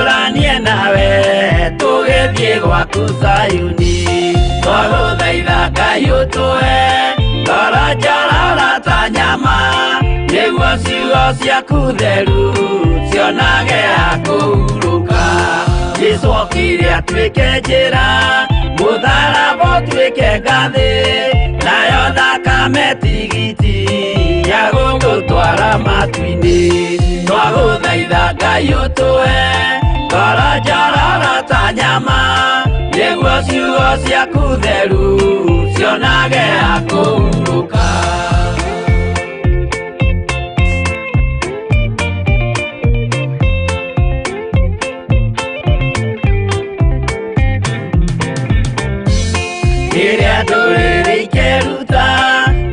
Twĩkũranie nawe tũgĩthiĩ gwaku Zayuni twagũthaitha Ngai ũtũhe ngoro njororo ta nyama nĩguo ciugo ciaku theru cionage ha kũhurũka Jesũ okire atuĩke njĩra mũtharaba ũtuĩke ngathĩ nayo thakame tigiti ya gũgũtwara matu-inĩ twagũthaitha Ngai ũtũhe ngoro njororo ta nyama nĩguo ciugo ciaku theru cionage ha kũhurũka Rĩrĩa ndũrĩrĩ ikeruta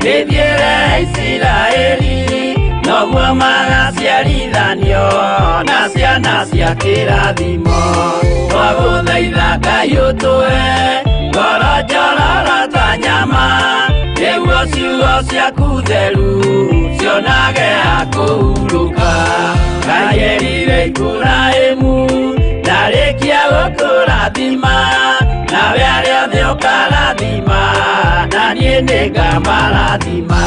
gĩthiĩre Isiraeli noguo magaciarithanio na ciana cia kĩrathimo twagũthaitha Ngai ũtũhe ngoro njororo ta nyama nĩguo ciugo ciaku theru cionage ha kũhurũka Ngai erire Iburahĩmu ndarĩkia gũkũrathima nawe arĩa othe ũkarathima na niĩ nĩngamarathima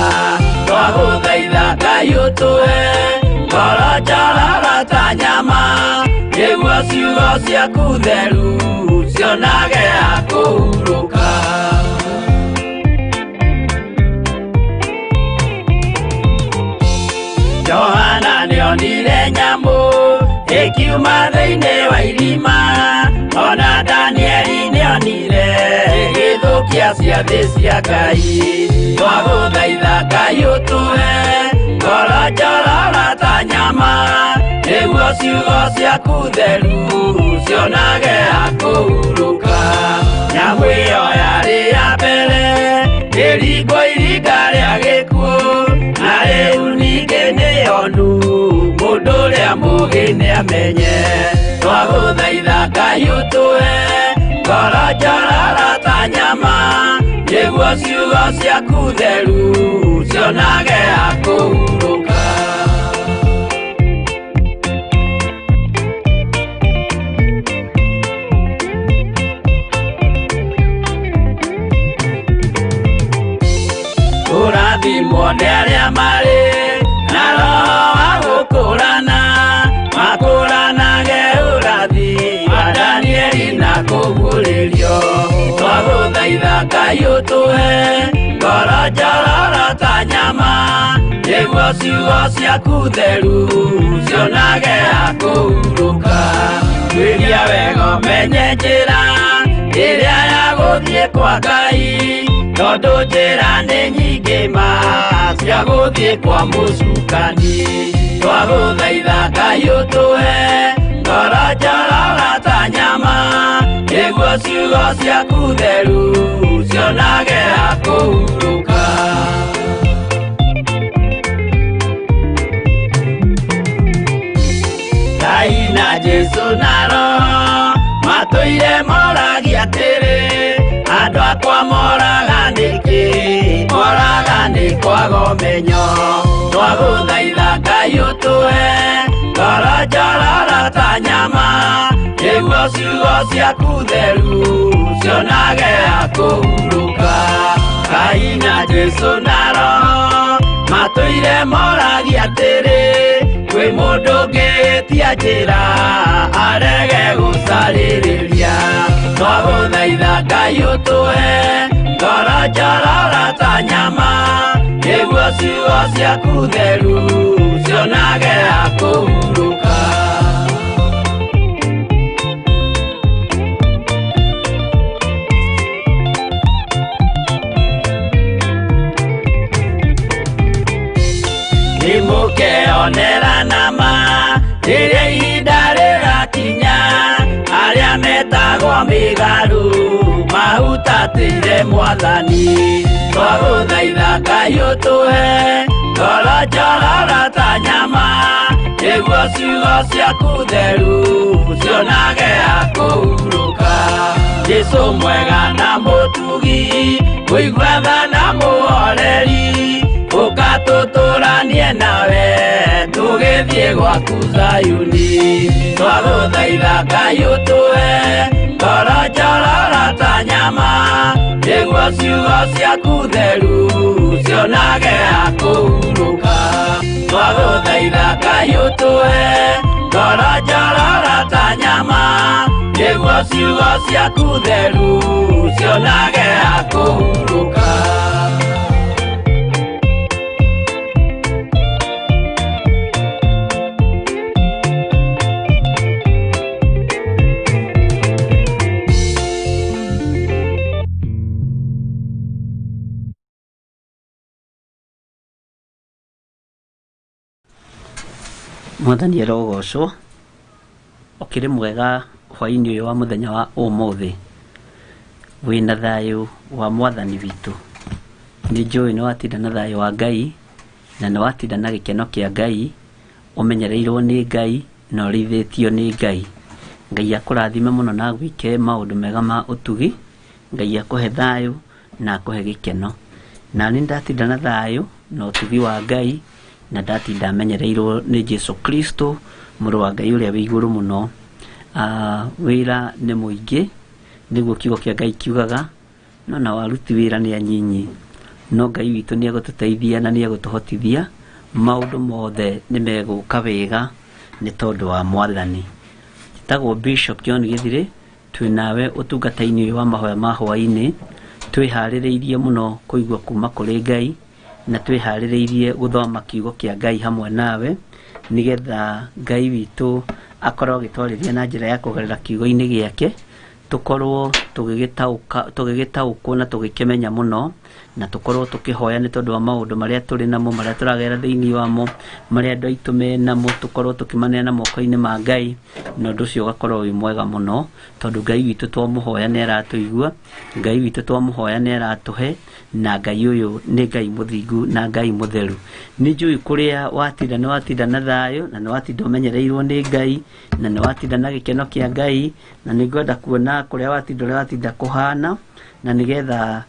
twagũthaitha Ngai ũtũhe ngoro njororo ta nyama nĩguo ciugo ciaku theru cionage ha kũhurũka Johana nĩonire nyamũ ĩkiuma thĩinĩ wa irima ona Danieli nĩonire igĩthũkia ciathĩ cia Ngai twagũthaitha Ngai ũtũhe ngoro njororo ta nyama nĩguo ciugo ciaku theru cionage ha kũhurũka nyamũ ĩyo yarĩ ya mbere ĩringwo iringa rĩa gĩkuũ na rĩu ningĩ nĩyonu mũndũ ũrĩa mũũgĩ nĩamenye twagũthaitha Ngai ũtũhe ngoro njororo ta nyama nĩguo ciugo ciaku theru cionage ha kũhurũka Kũrathimwo nĩ arĩa marĩ na roho wa gũkũrana makũranage ũrathi wa Danieli na kũguũrĩrio twagũthaitha Ngai ũtũhe ngoro njororo ta nyama nĩguo ciugo ciaku theru cionage ha kũhurũka Twĩria wega ũmenye njĩra ĩrĩa ya gũthiĩ kwa Ngai tondũ njĩra nĩ nyingĩ ma cia gũthiĩ kwa mũcukani twagũthaitha Ngai ũtũhe ngoro njororo ta nyama nĩguo ciugo ciaku theru cionage ha kũhurũka Ngai na Jesũ na Roho matũire moragia atĩrĩ andũ akwa moraga nĩkĩ moraga nĩ kwaga ũmenyo twagũthaitha Ngai ũtũhe ngoro njororo ta nyama nĩguo ciugo ciaku theru cionage ha kũhurũka Ngai na Jesũ na Roho matũire moragia atĩrĩ kwĩ mũndũ ũngĩtia njĩra arege gũcarĩrĩria twagũthaitha Ngai ũtũhe ngoro njororo ta nyama nĩguo ciugo ciaku theru cionage ha kũhurũka nĩmũkeonera nama rĩrĩa ihinda rĩgakinya arĩa metagwo mĩgarũ mahutatĩire Mwathani twagũthaitha Ngai ũtũhe ngoro njororo ta nyama nĩguo ciugo ciaku theru cionage ha kũhurũka Jesũ mwega na mũtugi mũigua tha na mũhoreri ũka tuturanie nawe tugithie gwaku Zayuni twaguthaitha Ngai ũtũhe ngoro njororo ta nyama nĩguo ciugo ciaku theru cionage ha kũhurũka twaguthaitha Ngai ũtũhe ngoro njororo ta nyama nĩguo ciugo ciaku theru cionage ha kũhurũka. Mwathani arogocwo okire mwega hwai-ni uyu wa muthenya wa umuthi wina thayu wa mwathani witu ni njui ni watinda na thayu wa Ngai na ni watinda na gikeno kia Ngai umenyereirwo ni Ngai na urithitio ni Ngai. Ngai akurathime muno na gwike maundu mega ma utugi. Ngai akuhe thayu na akuhe gikeno na ni ndatinda na thayu na utugi wa Ngai na ndatinda menyereirwo ni Jesu Kristo muru wa Ngai uria wi iguru muno. Wira ni muingi niguo kiugo kia Ngai kiugaga no na waruti wira ni anyinyi no Ngai witu ni agututeithia na ni agutuhotithia maundu mothe ni meguka wega ni tondu wa mwathani. Tagwo Bishop John Githire twinawe utungata-ini uyu wa mahoya ma Hwai-ni twihaririirie muno kuigua kuma kuri Ngai na twihaririirie guthoma kiugo kia Ngai hamwe nawe nigetha Ngai witu akorwo agitwariria na njira ya kugerera kiugo-ini giake tukorwo tugigitaukwo na tugikimenya muno na tukorwo tukihoya ni tondu wa maundu maria turi namo maria turagera thiini wamo maria andu aitu menamo tukorwo tukimaneana moko-ini ma Ngai na undu ucio ugakorwo wi mwega muno tondu Ngai witu twamuhoya ni aratuigua Ngai witu twamuhoya ni aratuhe na Ngai uyu ni Ngai muthingu na Ngai mutheru. Ni njui kuria watinda na thayu na ni watinda umenyereirwo ni Ngai na ni watinda na gikeno kia Ngai na ni ngwenda kuona kuria watinda kuhana na nigetha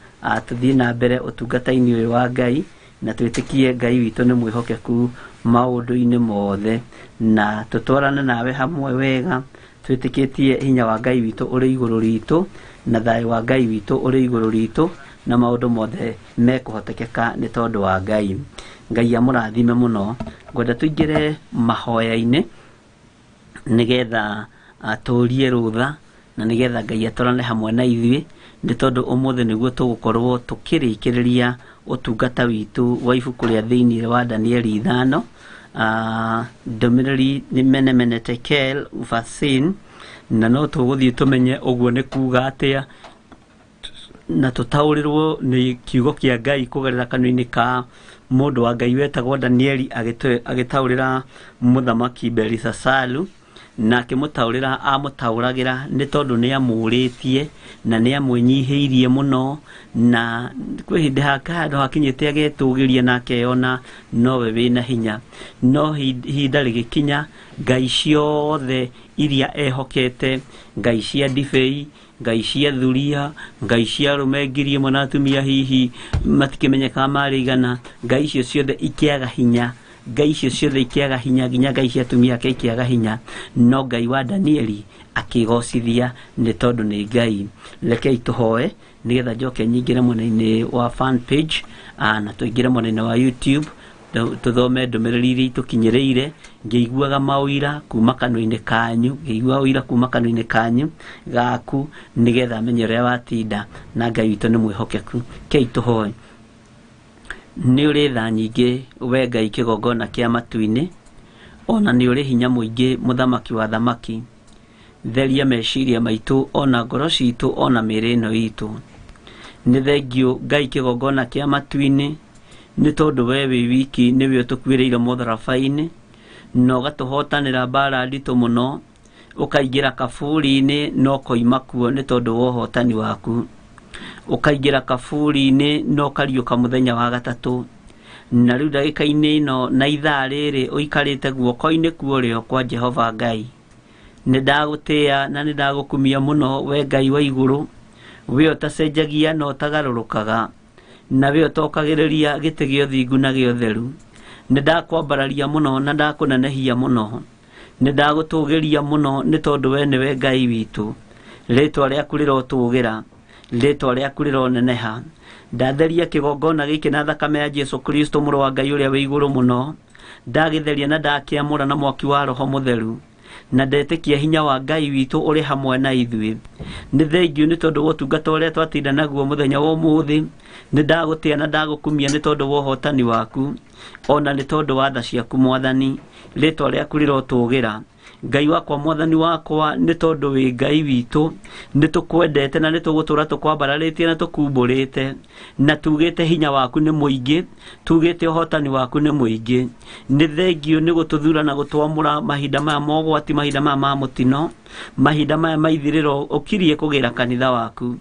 tuthii na mbere utungata-ini uyu wa Ngai na twitikie Ngai witu ni mwihokeku maundu-ini mothe na tutwarane nawe hamwe wega twitikitie hinya wa Ngai witu uri iguru ritu na thayu wa Ngai witu uri iguru ritu na maundu mothe mekuhotekeka ni tondu wa Ngai. Ngai amurathime muno. Ngwenda tuingire mahoya-ini nigetha turie rutha na nigetha Ngai atwarane hamwe na ithuĩ ni tondu umuthi niguo tugukorwo tukirikiriria utungata witu wa ibuku ria thiini wa Danieli 5. Ndomiriri ni Mene Tekel Upharsin na no tuguthii tumenye uguo ni kuga atia na tutaurirwo ni kiugo kia Ngai kugerera kanua-ini ka mundu wa Ngai wetagwo Danieli agitaurira muthamaki Belisasalu na akimutaurira amutauragira ni tondu ni amuritie na ni amwinyihiirie muno na kwi hindi handu hakinyite agetugiria na akeyona nowe wina hinya no hinda rigikinya ngai ciothe iria ehokete ngai cia ndibei ngai cia thuria ngai cia rumengirie mwana atumia hihi matikimenyeka marigana ngai icio ciothe ikiaga hinya ngai icio ciothe ikiaga hinya nginya ngai cia atumia ke ikiaga hinya no ngai wa Danieli akigocithia ni tondu ni ngai rekei tuhoe nigetha njoke nyingire mwena-ini wa fan page na tuingire mwena-ini wa YouTube tuthome ndumiriri iria itukinyireire ngeiguaga mawira kuma kanua-ini kanyu ngeigua wira kuma kanua-ini kanyu gaku nigetha menye uria watinda na ngai witu ni mwihokeku kei tuhoe. Ni uri tha nyingi we ngai kigongona kia matu-ini ona ni uri hinya muingi muthamaki wa thamaki theria meciria maitu ona ngoro citu ona mĩĩrĩ ĩno itu ni thengio ngai kigongona kia matu-ini ni tondu we wi wiki niwe utukuireire mutharabai-ini no gatuhotanira mbara nditu muno ukaingira kaburi-ini no koima kuo ni tondu wa uhotani waku ukaingira kaburi-ini no kariuka muthenya wa gatatu na riu ndagika-ini ino na ithaa riri uikarite guoko-ini kuorio kwa Jehova Ngai ni ndagutia na ni ndagukumia muno we Ngai wa iguru we utacenjagia no tagarurukaga nawe ũtokagĩrĩria gĩtĩ gĩa ũthingu na gĩa ũtheru. Nĩndakwambararia mũno na ndakũnenehia mũno, nĩndagũtũgĩria mũno nĩ tondũ we nĩwe Ngai witũ. Rĩĩtwa rĩaku rĩrotũgĩra, rĩĩtwa rĩaku rĩroneneha. Ndatheria kĩgongona gĩkĩ na thakame ya Jesu Kristo mũrũ wa Ngai ũrĩa wĩ igũrũ mũno, ndagĩtheria na ndakĩamũra na mwaki wa Roho Mũtheru, na ndetĩkia hinya wa Ngai witũ ũrĩ hamwe na ithuĩ. Nĩ thengiũ nĩ tondũ wa ũtungata ũrĩa twatinda naguo mũthenya wa ũmũthĩ. Nĩndagũtĩa na ndagũkumia nĩ tondũ wa ũhotani waku, ona nĩ tondũ wa tha ciaku Mwathani. Rĩĩtwa rĩaku rĩrotũgĩra. Ngai wakwa Mwathani wakwa, nĩ tondũ wĩ Ngai witũ, nĩtũkwendete na nĩtũgũtũra tũkwambararĩtie na tũkumbũrĩte, na tugĩte hinya waku nĩ mũingĩ, tugĩte ũhotani waku nĩ mũingĩ. Nĩ thengiũ nĩ gũtũthura na gũtwamũra mahinda maya ma ũgwati, mahinda maya ma mũtino, mahinda maya ma ithirĩro ũkirie kũgĩra kanitha waku.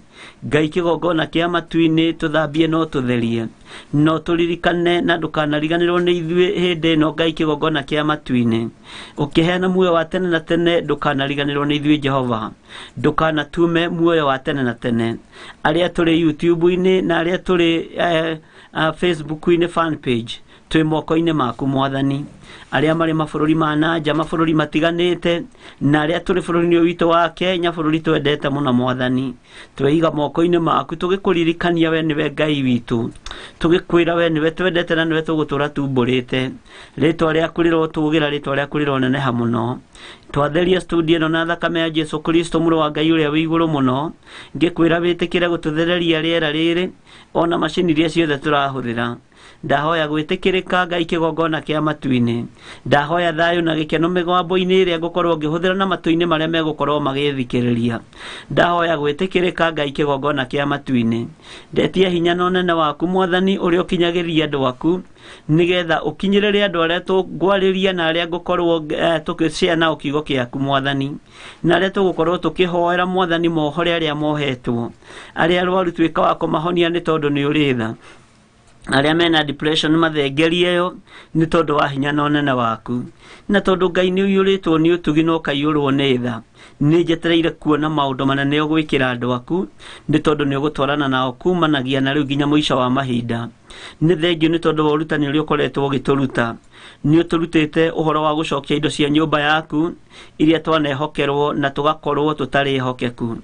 Ngai kĩgongona kĩa matu-inĩ tũthambie no tũtherie, no tũririkane na ndũkanariganĩrwo nĩ ithuĩ hĩndĩ ĩno. Ngai kĩgongona kĩa matu-inĩ ũkĩheana muoyo wa tene na tene, ndũkanariganĩrwo nĩ ithuĩ Jehova, ndũkanatume muoyo wa tene na tene. Arĩa tũrĩ YouTube-inĩ na arĩa tũrĩ Facebook-inĩ fan page, twĩ moko-inĩ maku Mwathani. Arĩa marĩ mabũrũri ma nanja, mabũrũri matiganĩte, na arĩa tũrĩ bũrũri-inĩ witũ wa Kenya, bũrũri twendete mũno Mwathani, tweiga moko-inĩ maku tũgĩkũririkania we nĩwe Ngai witũ, tũgĩkwĩra we nĩwe twendete na nĩwe tũgũtũra tumbũrĩte. Rĩĩtwa rĩaku rĩrotũgĩra, rĩĩtwa rĩaku rĩroneneha mũno. Twatheria studio ĩno na thakame ya Jesu Kristo mũrũ wa Ngai ũrĩa wĩ igũrũ mũno, ngĩkwĩra wĩtĩkĩre gũtũthereria rĩera rĩrĩ, ona macini iria ciothe tũrahũthĩra. Ndahoya gwĩtĩkĩrĩka Ngai kĩgongona kĩa matu-inĩ. Ndahoya thayũ na gĩkeno mĩgambo-inĩ ĩrĩa ngũkorwo ngĩhũthĩra na matũ-inĩ marĩa megũkorwo magĩthikĩrĩria. Ndahoya gwĩtĩkĩrĩka Ngai kĩgongona kĩa matu-inĩ. Ndetia hinya na ũnene waku Mwathani ũrĩa ũkinyagĩria andũ aku, nĩgetha ũkinyĩrĩre andũ arĩa tũngwarĩria na arĩa ngũkorwo tũgĩshare nao kiugo gĩaku Mwathani, na arĩa tũgũkorwo tũkĩhoera Mwathani mohore arĩa mohetwo, arĩa arwaru tuĩka wa kũmahonia nĩ tondũ nĩ ũrĩ tha, arĩa mena depression mathengerie yo nĩ tondũ wa hinya na ũnene waku, na tondũ Ngai nĩ ũiyũrĩtwo nĩ ũtugi na ũkaiyũrwo nĩ tha. Nĩ njetereire kuona maũndũ manene ũgwĩkĩra andũ aku, nĩ tondũ nĩ ũgũtwarana nao kumanagia na rĩu nginya mũico wa mahinda. Nĩ thengiũ nĩ tondũ wa ũrutani ũrĩa ũkoretwo ũgĩtũruta. Nĩ ũtũrutĩte ũhoro wa gũcokia indo cia nyũmba yaku iria twanehokerwo na tũgakorwo tũtarĩ hokeku,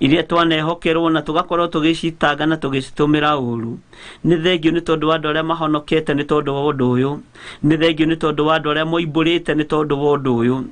iria twanehokerwo na tũgakorwo tũgĩcitanga na tũgĩcitũmĩra ũru. Nĩ thengiũ nĩ tondũ wa andũ arĩa mahonokete nĩ tondũ wa ũndũ ũyũ. Nĩ thengiũ nĩ tondũ wa andũ arĩa moimbũrĩte nĩ tondũ wa ũndũ ũyũ.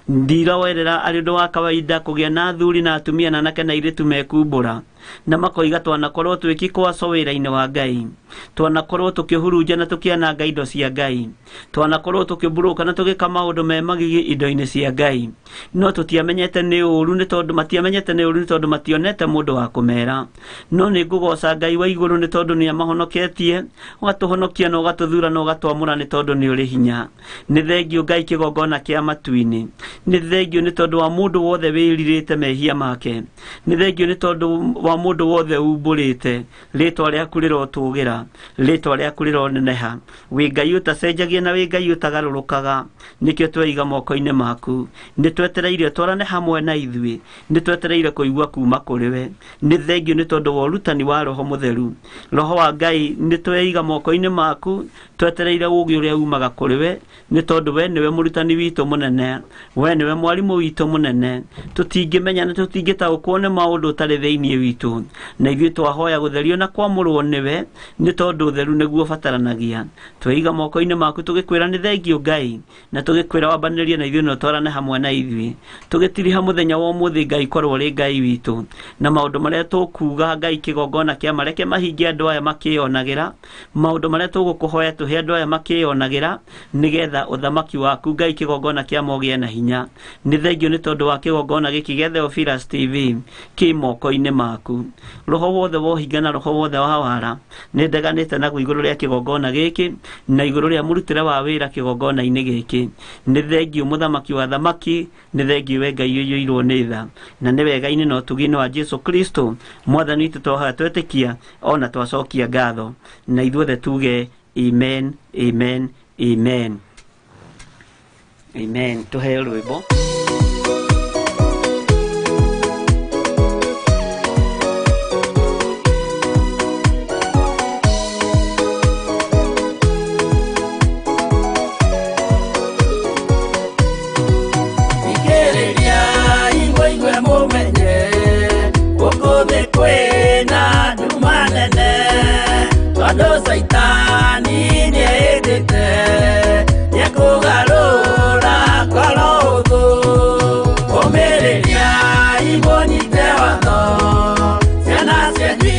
Ndirawerera arĩ ũndũ wa kawaida kũgĩa na athuri na atumia na anake na airĩtu mekumbũra, na makoiga twanakorwo twĩkikwaco wĩra-inĩ wa Ngai, twanakorwo tũkĩhurunja na tũkĩananga indo cia Ngai, twanakorwo tũkĩmburũka na tũgĩka maũndũ me magigi indo-inĩ cia Ngai, no tũtiamenyete nĩ ũru nĩ tondũ mationete mũndũ wa kũmera. No nĩ ngũgoca Ngai wa igũrũ nĩ tondũ nĩ amahonoketie, ũgatũhonokia na ũgatũthura na ũgatwamũra nĩ tondũ nĩ ũrĩ hinya. Nĩ thengiũ Ngai kĩgongona kĩa matu-inĩ. Nĩ thengiũ nĩ tondũ wa mũndũ wothe wĩrirĩte mehia make. Nĩ thengiũ nĩ tondũ wa mũndũ wothe umbũrĩte. Rĩĩtwa rĩaku rĩrotũgĩra, rĩĩtwa rĩaku rĩroneneha. Wĩ Ngai ũtacenjagia na wĩ Ngai ũtagarũrũkaga, nĩkĩo tweiga moko-inĩ maku. Nĩ twetereire twarane hamwe na ithuĩ, nĩ twetereire kũigua kuma kũrĩ we. Nĩ thengiũ nĩ tondũ wa ũrutani wa Roho Mũtheru. Roho wa Ngai nĩ tweiga moko-inĩ maku, twetereire ũũgĩ ũrĩa umaga kũrĩ we, nĩ tondũ we nĩwe mũrutani witũ mũnene, we nĩwe mwarimũ witũ mũnene. Tũtingĩmenya na tũtingĩtaũkwo nĩ maũndũ ũtarĩ thĩinĩ witũ, na ithuĩ twahoya gũtherio na kwamũrwo nĩwe, nĩ tondũ ũtheru nĩguo ũbataranagia. Tweiga moko-inĩ maku tũgĩkwĩra nĩ thengiũ Ngai, na tũgĩkwĩra wambanĩrie na ithuĩ na ũtwarane hamwe na ithuĩ. Tũgĩtiriha mũthenya wa ũmũthĩ Ngai korwo ũrĩ Ngai witũ, na maũndũ marĩa tũkuga Ngai kĩgongona kĩa mareke mahinge andũ aya makĩonagĩra, maũndũ marĩa tũgũkũhoya tũhe andũ aya makĩonagĩra, nĩgetha ũthamaki waku Ngai kĩgongona kĩa mogĩe na hinya. Nĩ thengiũ nĩ tondũ wa kĩgongona gĩkĩ gĩa Theophilus TV kĩ moko-inĩ maku. Roho wothe wa ũhinga na roho wothe wa wara nĩ ndeganĩte naguo igũrũ rĩa kĩgongona gĩkĩ na igũrũ rĩa mũrutĩre wa wĩra kĩgongona-inĩ gĩkĩ. Nĩ thengiũ mũthamaki wa thamaki, nĩ thengiũ we Ngai ũiyũirwo nĩ tha, na nĩ wega-inĩ na ũtugi-inĩ wa Jesu Kristo Mwathani witũ twahoya twetĩkia ona twacokia ngatho, na ithuothe tuge amen, amen, amen, amen. Tũheo rwĩmbo. ibonyite watho ciana cianyu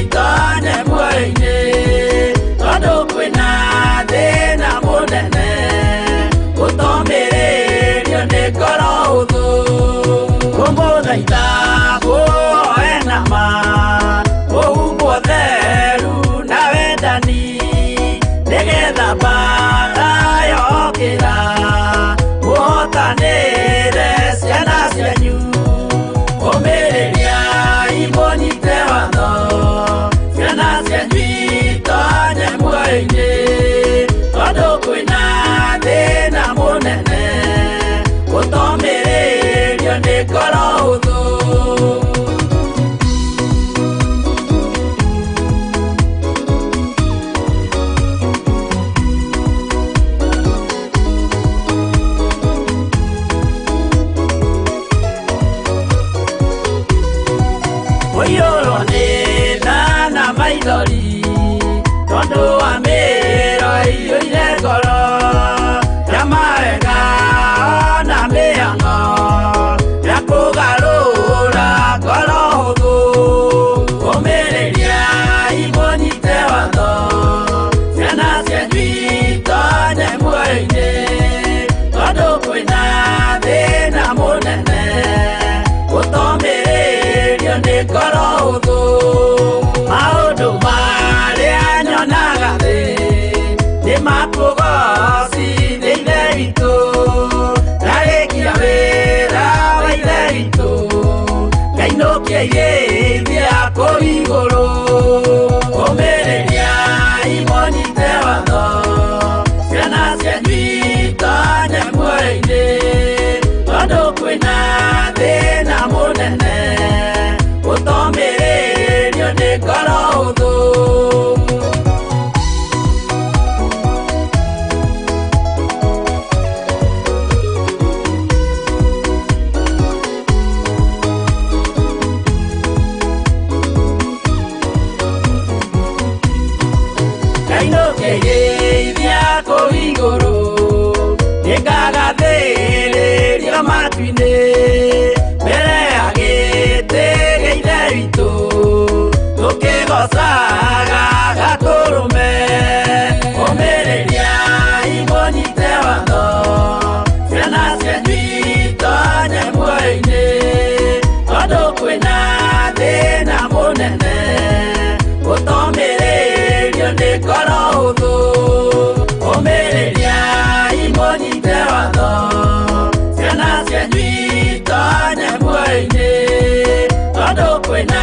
itonye muoyo-inĩ tondũ kwĩna thĩna mũnene gũtomĩrĩrio nĩ ngoro hũthũ kũmũthaitha muoe na ma mũhumbwo theru na wendani nĩgetha mbara yokĩra mũhotanĩre ciana cianyu ũmĩrĩria ibonyite watho ciana cianyu itonye muoyo-inĩ tondũ kwĩna thĩna mũnene gũtomĩrĩrio nĩ ngoro hũthũ Oyoro nĩ thana maithori tondũ wa mĩĩro ĩiyũire ngoro ya mawega ona mĩhang'o ya kũgarũra ngoro hũthũ ũmĩrĩria ibonyite watho ciana cianyu itonye muoyo-inĩ tondũ kwĩna thĩna mũnene gũtomĩrĩrio nĩ ngoro hũthũ maũndũ marĩa nyonaga thĩ nĩ makũgocithia ithe witũ ndarĩkia wĩra wa ithe witũ ngainũkia irĩithia kũu igũrũ ũmĩrĩria ibonyite watho ciana cianyu itonye muoyo-inĩ tondũ kwĩna thĩna mũnene gũtomĩrĩrio nĩ ngoro hũthũ ngainũkia irĩithia kũu igũrũ nĩngagathĩrĩrio matu-inĩ mbere ya gĩtĩ gĩa ithe witũ tũkĩgocaga gatũrũme ũmĩrĩria ibonyite watho ciana cianyu itonye muoyo-inĩ tondũ kwĩna thĩna mũnene gũtomĩrĩrio nĩ ngoro hũthũ ũmĩrĩria ibonyite watho ciana cianyu itonye muoyo-inĩ tondũ kwĩna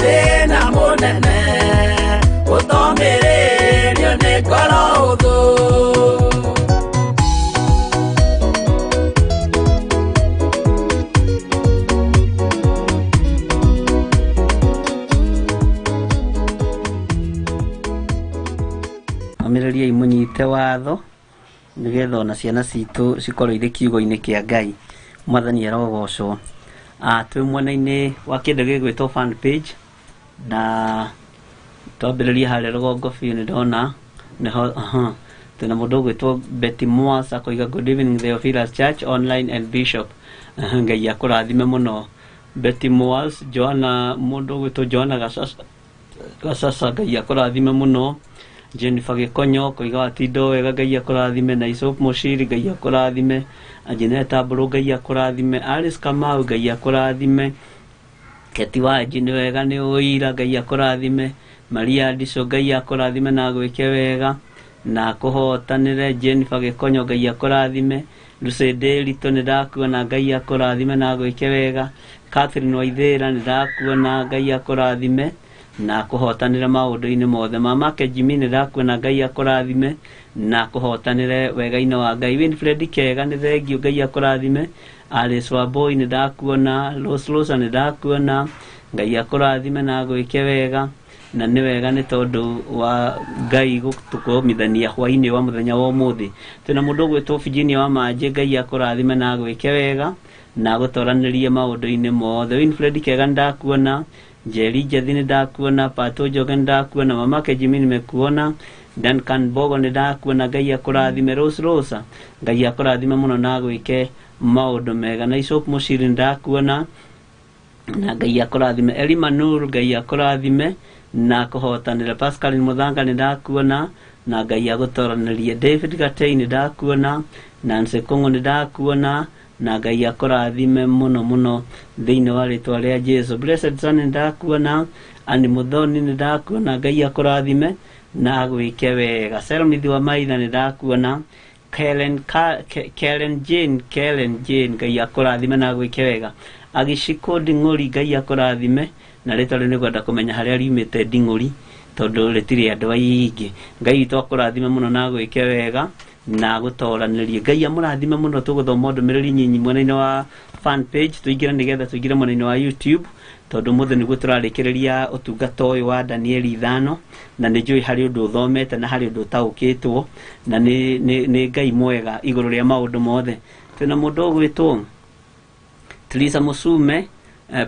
thĩna mũnene gũtomĩrĩrio nĩ ngoro hũthũ Omĩrĩria imunyite watho nĩgetha ona ciana citũ cikorwo irĩ kiugo-inĩ kĩa Ngai mwathani arogocwo twĩ mwena-inĩ wa kĩndũ gĩgwĩtwo fan page na twambĩrĩria harĩa rũgongo biũ nĩ ndona nĩho twĩna mũndũ ũgwĩtwo Betty Moas akoiga good evening the Upharsin Church online and bishop Ngai akũrathime mũno Betty Moas Joana mũndũ ũgwĩtwo Joana Gasasa Ngai akũrathime mũno Jennifer Gĩkonyo koiga watindo wega Ngai akũrathime na Isop Mushiri Ngai akũrathime Anjineta Mbũrũ Ngai akũrathime Alice Kamau Ngai akũrathime Keti Wanji nĩ wega nĩ ũira Ngai akũrathime Maria Ndico Ngai akũrathime na gwĩke wega na kũhotanĩre Jennifer Gĩkonyo Ngai akũrathime Lucy Ndĩritũ nĩ ndakuona Ngai akũrathime na gwĩke wega Catherine Waithĩra nĩ ndakuona Ngai akũrathime na kũhotanĩre maũndũ-inĩ mothe mama Kejimi nĩ ndakuona Ngai akũrathime na kũhotanĩre wega-inĩ wa Ngai Winfred Kega nĩ thengio Ngai akũrathime Alice Wambui nĩ ndakuona Rose Rosa nĩ ndakuona Ngai akũrathime na gwĩke wega na nĩ wega nĩ tondũ wa Ngai gũtũkomithania hwainĩ wa mũthenya wa ũmũthĩ twĩna mũndũ ũgwĩtwo Virginia wa Manjĩ Ngai akũrathime na gwĩke wega na gũtoranĩria maũndũ-inĩ mothe Winfred Kega nĩ ndakuona Jerry Njethi nĩ ndakuona Pato Njoge nĩ ndakuona mama Kejimi nimekuona Duncan Bogo nĩ ndakuona Ngai akũrathime Rose Rosa Ngai akũrathime mũno na gwĩke maũndũ mega na Isop Mushiri nĩ ndakuona na Ngai akũrathime. Elimanur, Ngai akũrathime na kũhotanĩra. Pascal Muthanga nĩ ndakuona na Ngai agũtoranĩrie. David Gatei nĩ ndakuona, Nancy Kũng'ũ nĩ ndakuona na Ngai akũrathime mũno mũno thĩinĩ wa rĩtwa rĩa Jesu. Blessed Son nĩ ndakuona, Ani Muthoni nĩ ndakuona, Ngai akũrathime na agwĩke wega. Selmithi wa Maitha nĩ ndakuona, Karen Jane, Ngai akũrathime na agwĩke wega. Agĩcikwo Nding'ũri, Ngai akũrathime, na rĩtwa rĩu nĩngwenda kũmenya harĩa riumĩte Nding'ũri tondũ rĩtirĩ andũ aingĩ. Ngai witũ akũrathime mũno na agwĩke wega na gũtoranĩrie. Ngai amũrathime mũno. Tũgũthoma ndũmĩrĩri nyinyi mwena-inĩ wa fan page, tũingĩre nĩgetha tũingĩre mwena-inĩ wa YouTube tondũ mũthĩ nĩguo tũrarĩkĩrĩria ũtungata ũyũ wa Danieli 5, na nĩ njũĩ harĩ ũndũ ũthomete na harĩ ũndũ ũtaũkĩtwo, na nĩ Ngai mwega igũrũ rĩa maũndũ mothe. Twĩna mũndũ ũgwĩtwo Teresa Musume,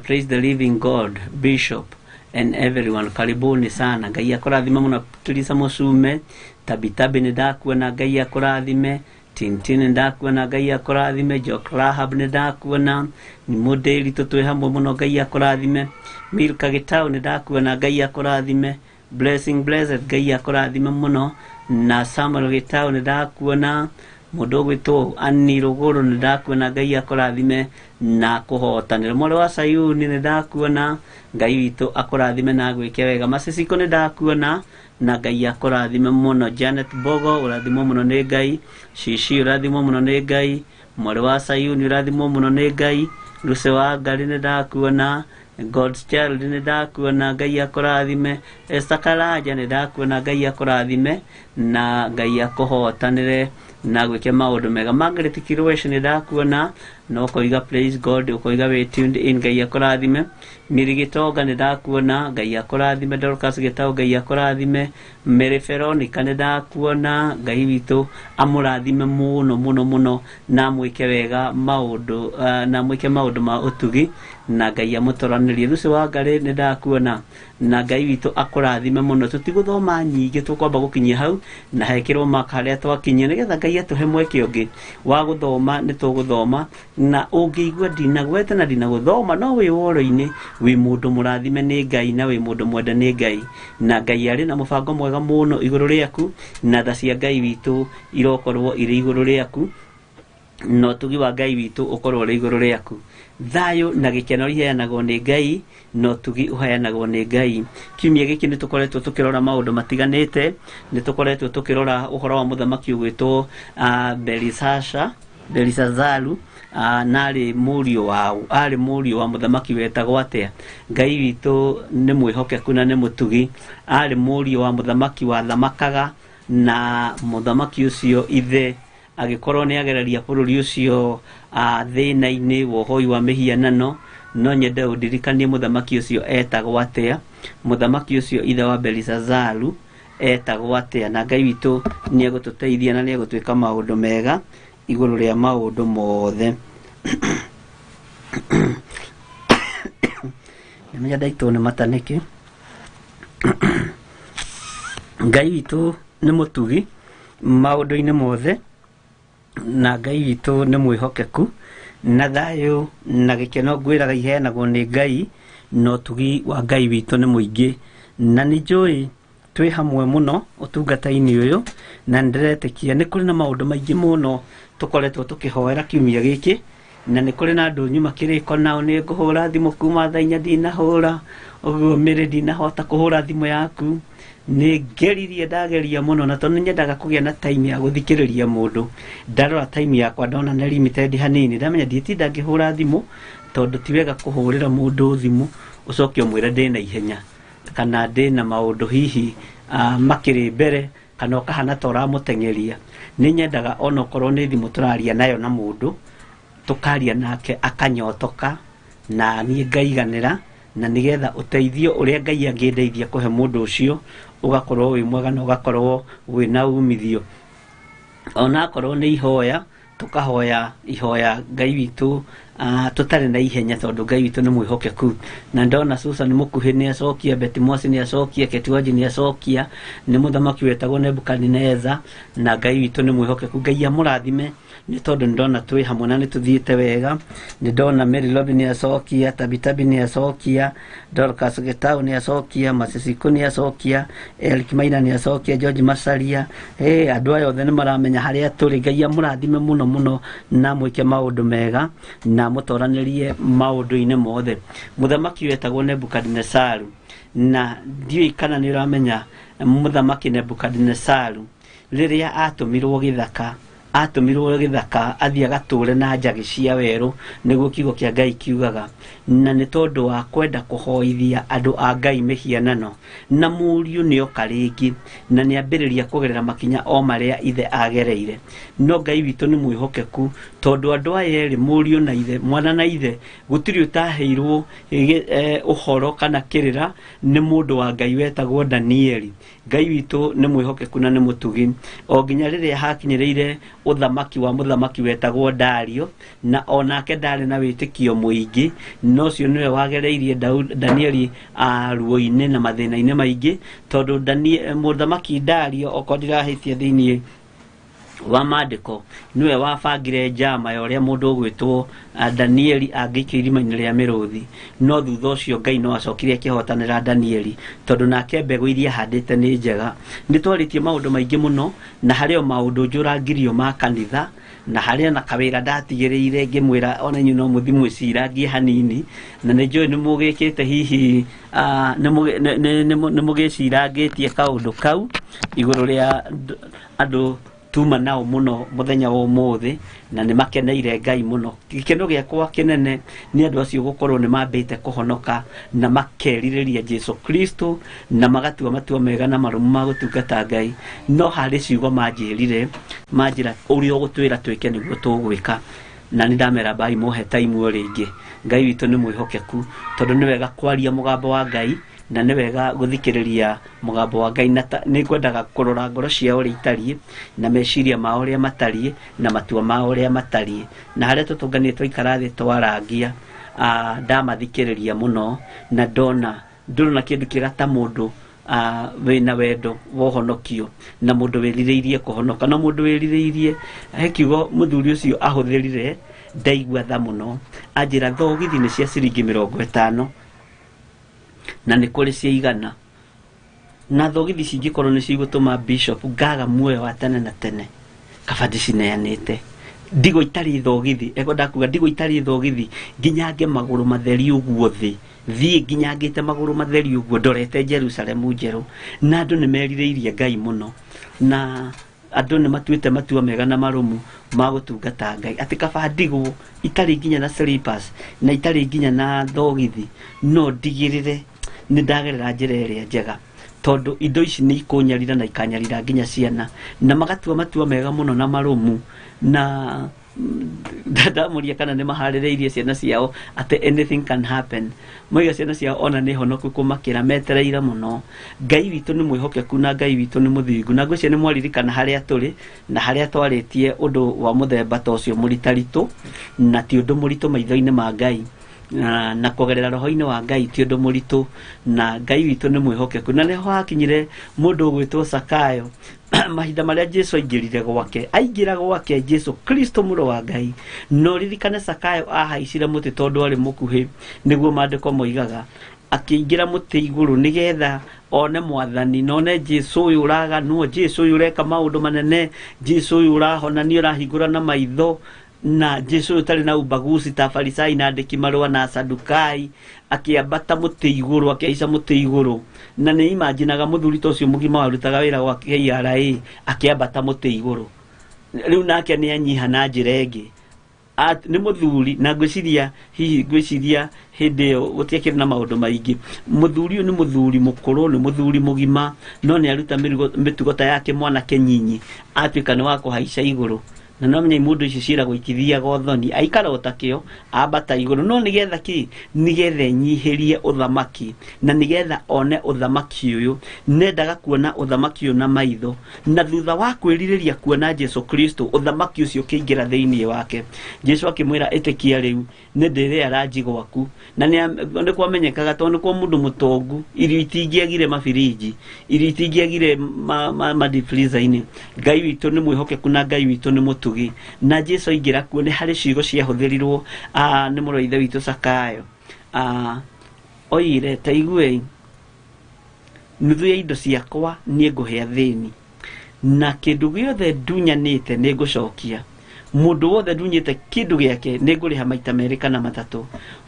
praise the living God, Bishop and everyone, karibuni sana. Ngai akũrathime mũno Teresa Musume. Tabitabi nĩ ndakuona, Ngai akũrathime. Tintin nĩ ndakuona, Ngai akũrathime. Jock Rahab nĩ ndakuona. Nĩ mũndĩri tũtwĩ hamwe mũno, Ngai akũrathime. Milka Gitau nĩ ndakuona, Ngai akũrathime. Blessing Blessed, Ngai akũrathime mũno. Na Samuel Gitau nĩ ndakuona. Mũndũ ũgwĩtwo Anni Rũgũrũ nĩ ndakuona, Ngai akũrathime na kũhotanĩra. Mwarĩ wa Sayuni nĩ ndakuona, Ngai witũ akũrathime na agwĩke wega. Maciciko nĩ ndakuona na Ngai akũrathime mũno. Janet Bogo, ũrathimwo mũno nĩ Ngai. Shishi, ũrathimwo mũno nĩ Ngai. Mwarĩ wa Sayuni, ũrathimwo mũno nĩ Ngai. Lucy wa Ngari nĩ ndakuona. God's Child nĩ ndakuona, Ngai akũrathime. Esther Karaja nĩ ndakuona, Ngai akũrathime na Ngai akũhotanĩre na gwĩke maũndũ mega. Margaret Kirwesh nĩ ndakuona na ũkoiga praise God, ũkoiga we tuned in, Ngai akũrathime. Miri Gĩtonga nĩ ndakuona, Ngai akũrathime. Dorcas Gĩtaũ, Ngai akũrathime. Mary Veronica nĩ ndakuona, Ngai witũ amũrathime mũno mũno mũno na mwĩke wega maũndũ na mwĩke maũndũ ma ũtugi na Ngai amũtoranĩrie. Lucy wa Ngari nĩ ndakuona na Ngai witũ akũrathime mũno. Tũtigũthoma nyingĩ, tũkwamba gũkinyia hau na hekĩrwo maka harĩa twakinyia nĩgetha Ngai atũhe mweke ũngĩ wa gũthoma. Nĩ tũgũthoma na ũngĩigua ndinagwete na ndinagũthoma no wĩ woro-inĩ, wĩ mũndũ mũrathime nĩ Ngai na wĩ mũndũ mwende nĩ Ngai, na Ngai arĩ na mũbango mwega mũno igũrũ rĩaku, na tha cia Ngai witũ irokorwo irĩ igũrũ rĩaku, no ũtugi wa Ngai witũ ũkorwo ũrĩ igũrũ rĩaku. Thayũ na gĩkeno iheanagwo nĩ Ngai, no ũtugi ũheanagwo nĩ Ngai. Kiumia gĩkĩ nĩ tũkoretwo tũkĩrora maũndũ matiganĩte. Nĩ tũkoretwo tũkĩrora ũhoro wa mũthamaki ũgwĩtwo Belisazaru, na arĩ mũriũ wa mũthamaki wetagwo atĩa. Ngai witũ nĩ mwĩhokeku na nĩ mũtugi. Arĩ mũriũ wa mũthamaki wathamakaga, na mũthamaki ũcio ithe agĩkorwo nĩ agereria bũrũri ũcio thĩna-inĩ wa ũhoi wa mĩhianano. No nyende ũndirikanie mũthamaki ũcio etagwo atĩa. Mũthamaki ũcio ithe wa Belisazaru etagwo atĩa, na Ngai witũ nĩ egũtũteithia na nĩ egũtwĩka maũndũ mega igũrũ rĩa maũndũ mothe. Nĩmenya ndaitwo nĩ matanĩki. Ngai witũ nĩ mũtugi maũndũ-inĩ mothe, na Ngai witũ nĩ mwĩhokeku, na thayũ na gĩkeno ngwĩraga iheanagwo nĩ Ngai, no ũtugi wa Ngai witũ nĩ mũingĩ, na nĩ njũĩ twĩ hamwe mũno ũtungata-inĩ ũyũ, na ndĩretĩkia nĩ kũrĩ na maũndũ maingĩ mũno tũkoretwo tũkĩhoera kiumia gĩkĩ, na nĩ kũrĩ na andũ nyuma kĩrĩko nao nĩ ngũhũra thimũ kuma thaa 4 ndinahũra, ũguo Mĩrĩ ndinahota kũhũra thimũ yaku. Nĩ ngeririe ndageria mũno, na tondũ nyendaga kũgĩa na time ya gũthikĩrĩria mũndũ, ndarora time yakwa ndona nĩ limited hanini, ndamenya nditinda ngĩhũra thimũ tondũ ti wega kũhũrĩra mũndũ thimũ ũcoke ũmwĩre ndĩna ihenya kana ndĩna maũndũ hihi makĩrĩ mbere kana ũkahana ta ũramũteng'eria. Nĩ nyendaga ona okorwo nĩ thimũ tũraria nayo na mũndũ, tũkaria nake akanyotoka na niĩ ngaiganĩra, na nĩgetha ũteithio ũrĩa Ngai angĩndeithia kũhe mũndũ ũcio ũgakorwo wĩ mwega na ũgakorwo wĩna umithio. Ona akorwo nĩ ihoya, tũkahoya ihoya Ngai witũ tũtarĩ na ihenya tondũ Ngai witũ nĩ mwĩhokeku. Na ndona Susan Mũkuhĩ nĩ acokia, Betty Mwasi nĩ acokia, Ketwanji nĩ acokia, nĩ mũthamaki wetagwo Nebukadneza, na Ngai witũ nĩ mwĩhokeku. Ngai amũrathime nĩ tondũ ndona twĩ hamwe na nĩ tuthiĩte wega. Nĩ ndona Mary Lobby nĩ acokia, Tabitabi nĩ acokia, Dorcas Gitau nĩ acokia, Maciciku nĩ acokia, Eric Maina nĩ acokia, George Masaria. Andũ aya othe nĩ maramenya harĩa tũrĩ. Ngai amũrathime mũno mũno na mwĩke maũndũ mega na mũtoranĩrie maũndũ-inĩ mothe. Mũthamaki wetagwo Nebukadnezaru, na ndiũĩ kana nĩ ũramenya mũthamaki Nebukadnezaru rĩrĩa atũmirwo gĩthaka athiĩ agatũre na njagĩ cia werũ, nĩguo kiugo kĩa Ngai kiugaga, na nĩ tondũ wa kwenda kũhoithia andũ a Ngai mĩhianano, na mũriũ nĩoka rĩngĩ na nĩ ambĩrĩria kũgerera makinya o marĩa ithe agereire. No Ngai witũ nĩ mwĩhokeku, tondũ andũ aya erĩ, mũriũ na ithe, mwana na ithe, gũtirĩ ũtaheirwo ũhoro kana kĩrĩra nĩ mũndũ wa Ngai wetagwo Danieli. Ngai witũ nĩ mwĩhokeku na nĩ mũtugi, o nginya rĩrĩa hakinyĩrĩire ũthamaki wa mũthamaki wetagwo Dario, na onake ndarĩ na wĩtĩkio mũingĩ, no ũcio nĩwe wagereirie Danieli ruo-inĩ na mathĩna-inĩ maingĩ, tondũ mũthamaki Dario, okorwo ndirahĩtia thĩinĩ wa maandĩko, niwe wabangire njama ya ũrĩa mũndũ ũgwĩtwo Danieli angĩikio irima-inĩ rĩa mĩrũthi. No thutha ũcio Ngai no acokire akĩhotanĩra Danieli, tondũ nake mbegũ iria ahandĩte nĩ njega. Nĩ twarĩtie maũndũ maingĩ mũno, na harĩ o maũndũ njũrangirio ma kanitha, na harĩ na kawĩra ndatigĩrĩire ngĩmwĩra ona inyuĩ no mũthi mwĩcirangie hanini, na nĩ njũĩ nĩ mũgĩkĩte hihi nĩ mũgĩcirangĩtie kaũndũ kau igũrũ rĩa andũ tuma nao muno muthenya wa ũmũthĩ, na nĩ makeneire Ngai muno. Gĩkeno gĩakwa kĩnene nĩ andũ acio gũkorwo nĩ mambĩte kũhonoka na makerirĩria Jesu Kristo, na magatua matua mega na marũmu ma gũtungata Ngai. No harĩ ciugo manjĩrire, manjĩra ũrĩa ũgũtwĩra twĩke nĩguo tũgwĩka, na nĩ ndamera bai mũhe taimu rĩngĩ. Ngai witũ nĩ mwĩhokeku, tondũ nĩ wega kwaria mũgambo wa Ngai, na nĩ wega gũthikĩrĩria mũgambo wa Ngai. Nĩ kwendaga kũrora ngoro ciao ũrĩa itariĩ, na meciria mao ũrĩa matariĩ, na matua mao ũrĩa matariĩ. Na harĩa tũtũnganĩte twaikara thĩ twarangia, ndamathikĩrĩria mũno, na ndona kĩndũ kĩega ta mũndũ wĩna wendo wa ũhonokio, na mũndũ wĩrirĩirie kũhonoka, na mũndũ wĩrirĩirie. He kiugo mũthuri ũcio ahũthĩrire, ndaigua tha mũno, anjĩra thogithi nĩ cia ciringi 50, na nĩ kũrĩ cia 100, na thogithi cingĩkorwo nĩ cigũtũma bishop ngaga muoyo wa tene na tene, kaba ndĩcineanĩte. Ndigo itarĩ thogithi, ndakuga ndigo itarĩ thogithi, nginyange magũrũ matheri ũguo thĩ, thiĩ nginyangĩte magũrũ matheri ũguo, ndorete Jerusalemu njerũ. Na andũ nĩ merirĩirie Ngai mũno, na andũ nĩ matuĩte matua mega na marũmu ma gũtungata Ngai, atĩ kaba ndigwo itarĩ nginya na slippers, na itarĩ nginya na thogithi, no ndigĩrĩre nĩ ndagerera njĩra ĩrĩa njega, tondũ indo ici nĩ ikũnyarira na ikanyarira nginya ciana, na magatua matua mega mũno na marũmu. Na ndamũria kana nĩ maharĩrĩirie ciana ciao atĩ anything can happen. Moiga ciana ciao ona nĩ honoku kũmakĩra, metereire mũno. Ngai witũ nĩ mwĩhokeku, na Ngai witũ nĩ mũthingu, na ngwĩciria nĩ mwaririkana harĩa tũrĩ na harĩa twarĩtie ũndũ wa mũthemba ta ũcio mũritaritũ, na ti ũndũ mũritũ maitho-inĩ ma Ngai, na kũgerera roho-inĩ wa Ngai ti ũndũ mũritũ, na Ngai witũ nĩ mwĩhokeku. Na nĩho hakinyire mũndũ ũgwĩtwo Zakayo, mahinda marĩa Jesu aingĩrire gwake, aingĩra gwake Jesu Kristo mũrũ wa Ngai. No ririkane Zakayo ahaicire mũtĩ tondũ arĩ mũkuhĩ, nĩguo maandĩko moigaga, akĩingĩra mũtĩ igũrũ nĩgetha one Mwathani, na one Jesu ũyũ ũraganwo, Jesu ũyũ ũreka maũndũ manene, Jesu ũyũ ũrahonania, ũrahingũra na maitho, na Jesu ũyũ ũtarĩ na ubaguzi ta Farisai na andĩki marũa na Sadukai. Akĩambata mũtĩ igũrũ, akĩhaica mũtĩ igũrũ, na nĩ imaginaga mũthuri ta ũcio mũgima warutaga wĩra gwa KRA akĩambata mũtĩ igũrũ. Rĩu nake nĩ anyiha na njĩra ĩngĩ, nĩ mũthuri, na ngwĩciria hĩndĩ ĩyo gũtiakĩrĩ na maũndũ maingĩ. Mũthuri ũyũ nĩ mũthuri mũkũrũ, nĩ mũthuri mũgima, no nĩ aruta mĩtugo ta yake mwanake nyinyi, atuĩka nĩ wa kũhaica igũrũ. Na no menye mũndũ icio ciĩragwo ikithiaga ũthoni, aikara ũtakĩo ambata igũrũ. No nĩgetha kĩ? Nĩgetha enyihĩrie ũthamaki, na nĩgetha one ũthamaki ũyũ. Nendaga kuona ũthamaki ũyũ na maitho, na thutha wa kwĩrirĩria kuona Jesu Kristo, ũthamaki ũcio ũkĩingĩra thĩinĩ wake. Jesu akĩmwĩra, ĩtĩkia rĩu nĩ ndĩrĩa ranji gwaku. Na nĩ kwamenyekaga tondũ nĩ kwa mũndũ mũtongu, irio itingĩagire mabirinji, irio itingĩagire madifriza-inĩ. Ngai witũ nĩ mwĩhokeku, na Ngai witũ nĩ mũtu mũtugi na Jesu aingira kuo nĩ harĩ ciugo ciahũthĩrirwo nĩ mũrũ ithe witũ Sakayo oire ta igwe nuthu ya indo ciakwa niĩ ngũhe athĩni na kĩndũ gĩothe ndunyanĩte nĩ ngũcokia mũndũ wothe ndunyĩte kĩndũ gĩake nĩ ngũrĩha maita merĩ kana matatũ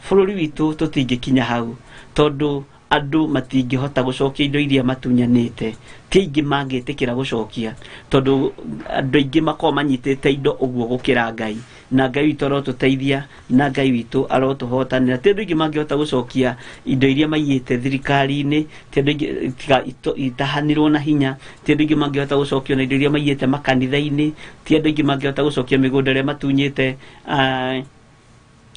bũrũri witũ tũtingĩkinya hau tondũ andũ matingĩhota gũcokia indo iria matunyanĩte ti aingĩ mangĩtĩkĩra gũcokia tondũ andũ aingĩ makorwo manyitĩte indo ũguo gũkĩra Ngai na Ngai witũ arotũteithia na Ngai witũ arotũhotanĩra ti andũ aingĩ mangĩhota gũcokia indo iria maiyĩte thirikari-inĩ ti andũ aingĩ itahanirwo na hinya ti andũ aingĩ mangĩhota gũcokia na indo iria maiyĩte makanitha-inĩ ti andũ aingĩ mangĩhota gũcokia mĩgũnda ĩrĩa matunyĩte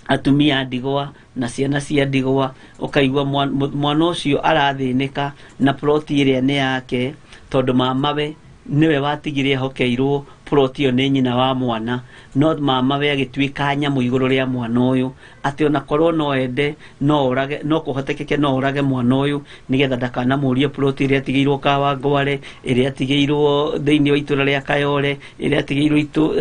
atumia ndigwa na ciana cia ndigwa ukaigua mwana ucio arathĩnĩka na ploti ĩrĩa nĩ yake tondũ mamawe niwe watigire hokeirwo ploti ĩyo nĩ nyina wa mwana no mamawe agĩtuĩka nyamũ igũrũ rĩa mwana ũyũ atĩ ona korwo no ende no orage no kũhotekeke no orage mwana ũyũ nĩgetha ndakanamũrie ploti ĩrĩa atigĩirwo Kawangware ĩrĩa atigĩirwo thĩinĩ wa itũra rĩa Kayore ĩrĩa atigĩirwo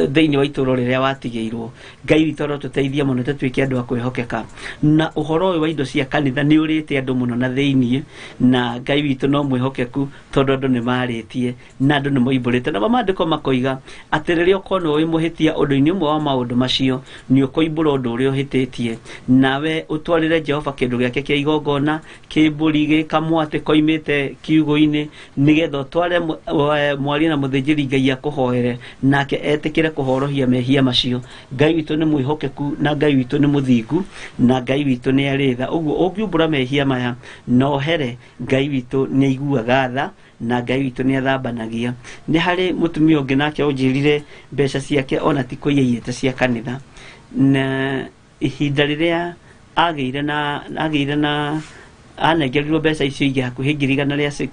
thĩinĩ wa itũra rĩrĩa watigĩirwo Ngai witũ arotũteithia mũno tũtuĩke andũ a kwĩhokeka na ũhoro ũyũ wa indo cia kanitha nĩ ũrĩte andũ mũno na thĩinĩ na Ngai witũ no mwĩhokeku tondũ andũ nĩ marĩtie na andũ nĩ moimbũrĩte na mamandĩko makoiga atĩ rĩrĩa ũkorwo wĩ mũhĩtia ũndũ-inĩ ũmwe wa maũndũ macio nĩ ũkũimbũra ũndũ ũrĩa ũhĩtĩtie nawe ũtwarĩre Jehova kĩndũ gĩake kĩa igongona kĩmbũri gĩkamwatĩ koimĩte kiugo-inĩ nĩgetha ũtware mwaria na mũthĩnjĩri Ngai akũhoere nake etĩkĩre kũhorohia mehia macio Ngai witũ nĩ mwĩhokeku na Ngai witũ nĩ mũthingu na Ngai witũ nĩ arĩtha ũguo ũngiumbũra mehia maya no here Ngai witũ nĩ aiguaga tha na Ngai witũ nĩ athambanagia nĩ harĩ mũtumia ũngĩ nake onjĩrire mbeca ciake ona ti kũiyĩte cia kanitha na ihinda rĩrĩa agĩire na anengerirwo mbeca icio ingĩ hakuhĩ ngiri igana rĩa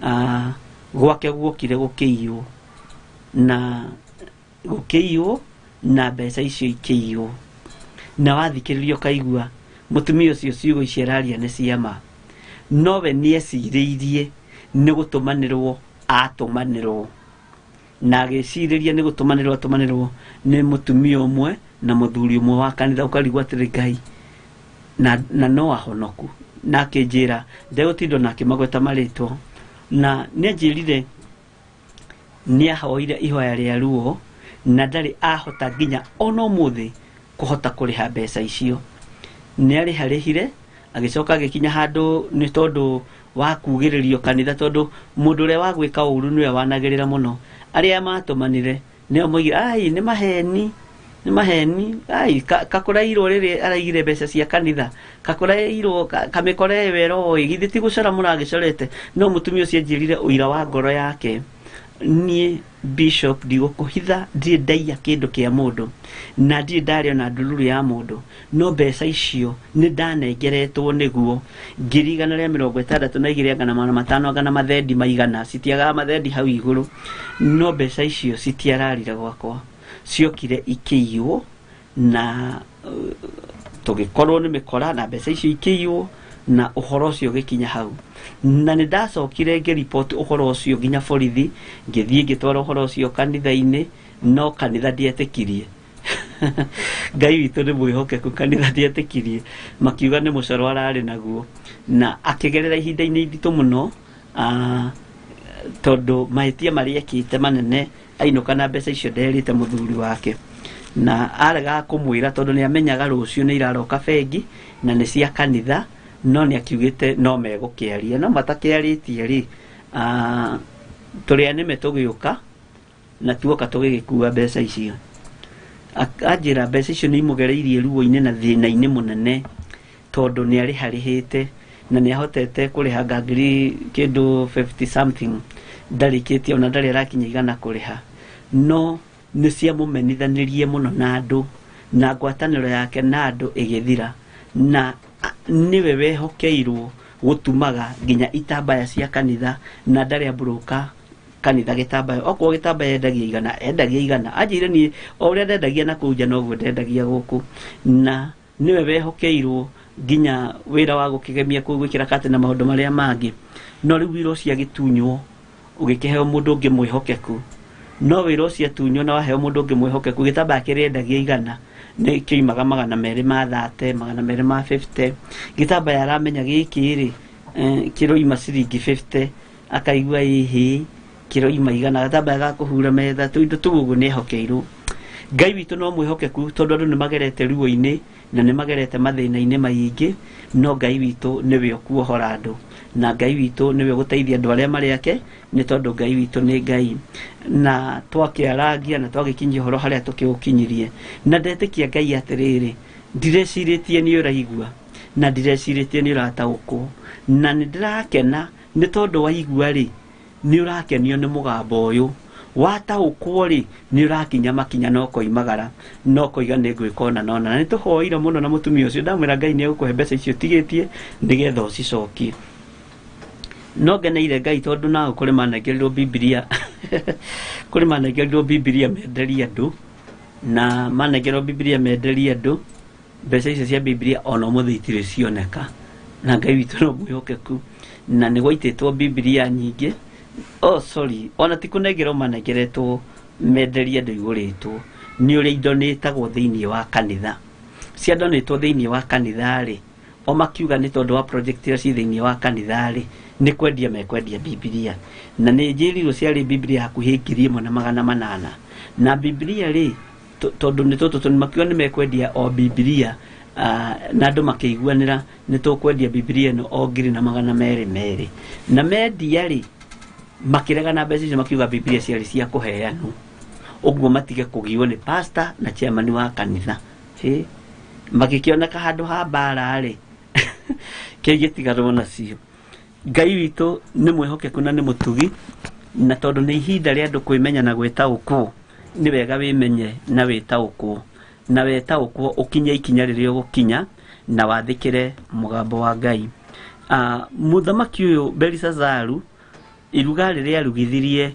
60 gwake guokire gũkĩiywo na mbeca icio ikĩiywo na wathikĩrĩria ũkaigua mũtumia ũcio ciugo icio araria nĩ ciama nowe nĩecirĩirie nĩ gũtũmanĩrwo atũmanĩrwo na agĩcirĩria nĩ gũtũmanĩrwo atũmanĩrwo nĩ mũtumia ũmwe na mũthuri ũmwe wa kanitha ũkarigwo atĩrĩ Ngai na no ahonoku na akĩnjĩra ndegũtindwo na akĩmagweta marĩtwo na nĩanjĩrire nĩahoire ihoya rĩa ruo na ndarĩ ahota nginya ona ũmũthĩ kũhota kũrĩha mbeca icio nĩarĩharĩhire agĩcoka agĩkinya handũ nĩ tondũ wa kugĩrĩrio kanitha tondũ mũndũ ũrĩa wa gwĩka ũru nĩwe wanagĩrĩra mũno arĩa matũmanire nĩo moigire ai nĩ maheni ai kakũrairwo rĩrĩ araigire mbeca cia kanitha kakũrairwo kamĩkore wero githĩ ti gũcora mũragĩcorete no mũtumia ũcio anjĩrire ũira wa ngoro yake niĩ bishop ndigũkũhitha ndirĩ ndaiya kĩndũ kĩa mũndũ na ndirĩ ndarĩ ona ndururu ya mũndũ no mbeca icio nĩ ndanengeretwo nĩguo 160 na 250 ngana mathendi maigana citiagaga mathendi hau igũrũ no mbeca icio citiararire gwakwa ciokire ikĩiywo na tũgĩkorwo nĩ mĩkora na mbeca icio ikĩiywo na ũhoro ũcio ũgĩkinya hau na nĩ ndacokire ngĩripoti ũhoro ũcio nginya borithi ngĩthiĩ ngĩtwara ũhoro ũcio kanitha-inĩ no kanitha ndietĩkirie Ngai witũ nĩ mwĩhokeku kanitha ndietĩkirie makiuga nĩ mũcoro ararĩ naguo na akĩgerera ihinda-inĩ iritũ mũno tondũ mahĩtia marĩa ekĩte manene ainũka na mbeca icio nderĩte mũthuri wake na arega kũmwĩra tondũ nĩ amenyaga rũciũ nĩ iraroka bengi na nĩ cia kanitha no nĩ akiugĩte no megũkĩaria no matakĩarĩtie rĩ tũrĩa nĩme tũgĩũka na tuoka tũgĩgĩkua mbeca icio anjĩra mbeca icio nĩ imũgereirie ruo-inĩ na thĩna-inĩ mũnene tondũ nĩ arĩharĩhĩte na nĩ ahotete kũrĩha ngiri kĩndũ 50 something ndarĩkĩtie ona ndarĩ arakinya igana kũrĩha no nĩ ciamũmenithanĩrie mũno na andũ na ngwatanĩro yake na andũ ĩgĩthira na niwe wehokeirwo gũtumaga nginya itambaya cia kanitha na ndarĩ ambũrũka kanitha gĩtambaya okorwo gĩtambaya endagia igana anjĩire niĩ o ũrĩa ndendagia na kũu nja noguo ndendagia gũkũ na niwe wehokeirwo nginya wĩra wa gũkĩgemia kũu gwĩkĩra kati na maũndũ marĩa mangĩ no rĩu wĩra ũcio agĩtunywo ũgĩkĩheo mũndũ ũngĩ mwĩhokeku no wira ucio tunyo na wahe mundu ungi mwihokeku gitambaya kirendagia igana ni kiumaga 200 ma 30 200 ma 50 gitambaya aramenya giki ri kiro ima ciringi 50 akaigua ihi kiro ima igana gitambaya ga kuhura metha tuindo tugugu ni hokeirwo Ngai witu no mwihokeku tondu andu ni magerete ruo-ini na ni magerete mathina-ini maingi no Ngai witu niwe okuohora andu na Ngai witu niwe guteithia andu aria mari ake ni tondu Ngai witu ni Ngai na twakiaragia na twagikinyia horo haria tukiukinyirie na ndetikia Ngai atiriri ndireciretie ni uraigua na ndireciretie ni urataukwo na ndirakena ni tondu waigua ri ni urakenio ni mugambo uyu wataukwo ri ni urakinya makinya no koimagara no koiga ni gwikona nona na nituhoire muno na mutumia ucio ndamwira Ngai ni egukuhe mbeca icio tigitie ndigetha ucicokie no ngeneire Ngai tondu na kuri manengerirwo Biblia kuri manengerirwo Biblia menderia andu na manengerirwo Biblia menderia andu mbeca icio cia Biblia ona muthi itire cioneka na Ngai witu no mwihokeku na ni gwaititwo Biblia nyingi sorry ona tikunengerwo manengeretwo menderia andu iguritwo ni uri indo nitagwo thiini wa kanitha cia ndonetwo thiini wa kanitha ri o makiuga ni tondu wa project cia thiini wa kanitha ri ni kwendia mekwendia Biblia na ni njirirwo ciari Biblia hakuhi 1,800 na Biblia ri tondu ni tutu ni makiuga ni mekwendia o Biblia na andu makiguanira ni tukwendia Biblia no o 2,200 na mendia ri makirega na mbeca icio makiuga Biblia ciari cia kuheanwo uguo matige kugiwo ni pastor na chairman wa kanitha magikioneka handu ha mbara ri kigitigarwo nacio Ngai witu ni mwihokeku na ni mutugi na tondu ni ihinda ria andu kwimenya na gwitaukwo ni wega wimenye na witaukwo na wetaukwo ukinye ikinya riria gukinya na wathikire mugambo wa Ngai muthamaki uyu Belisazaru iruga riria rugithirie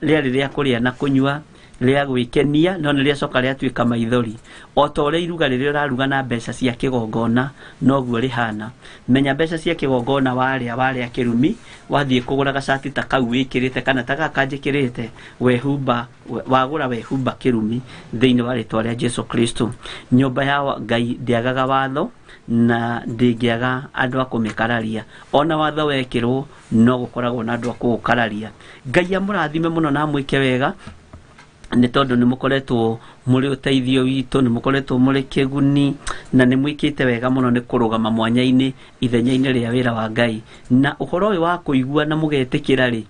riari ria kuria na kunywa ria gwikenia no ni ria coka ria tuika maithori o ta uria iruga riria raruga na mbeca cia kigongona noguo rihana menya mbeca cia kigongona waria kirumi wathie kugura gacati ta kau wikirite kana ta gakanjikirite wehumba wagura wehumba kirumi thiini wa ritwa ria Jesu Kristo nyumba ya Ngai ndiagaga watho na ndingiaga andu akumikararia ona watho wekirwo no gukoragwo na andu akukararia Ngai amurathime muno na mwike wega ni tondu ni mukoretwo muri uteithio witu ni mukoretwo muri kiguni na ni mwikite wega muno ni kurugama mwanya-ini ithenya-ini ria wira wa Ngai na uhoro uyu wa kuigua na mugetikira ri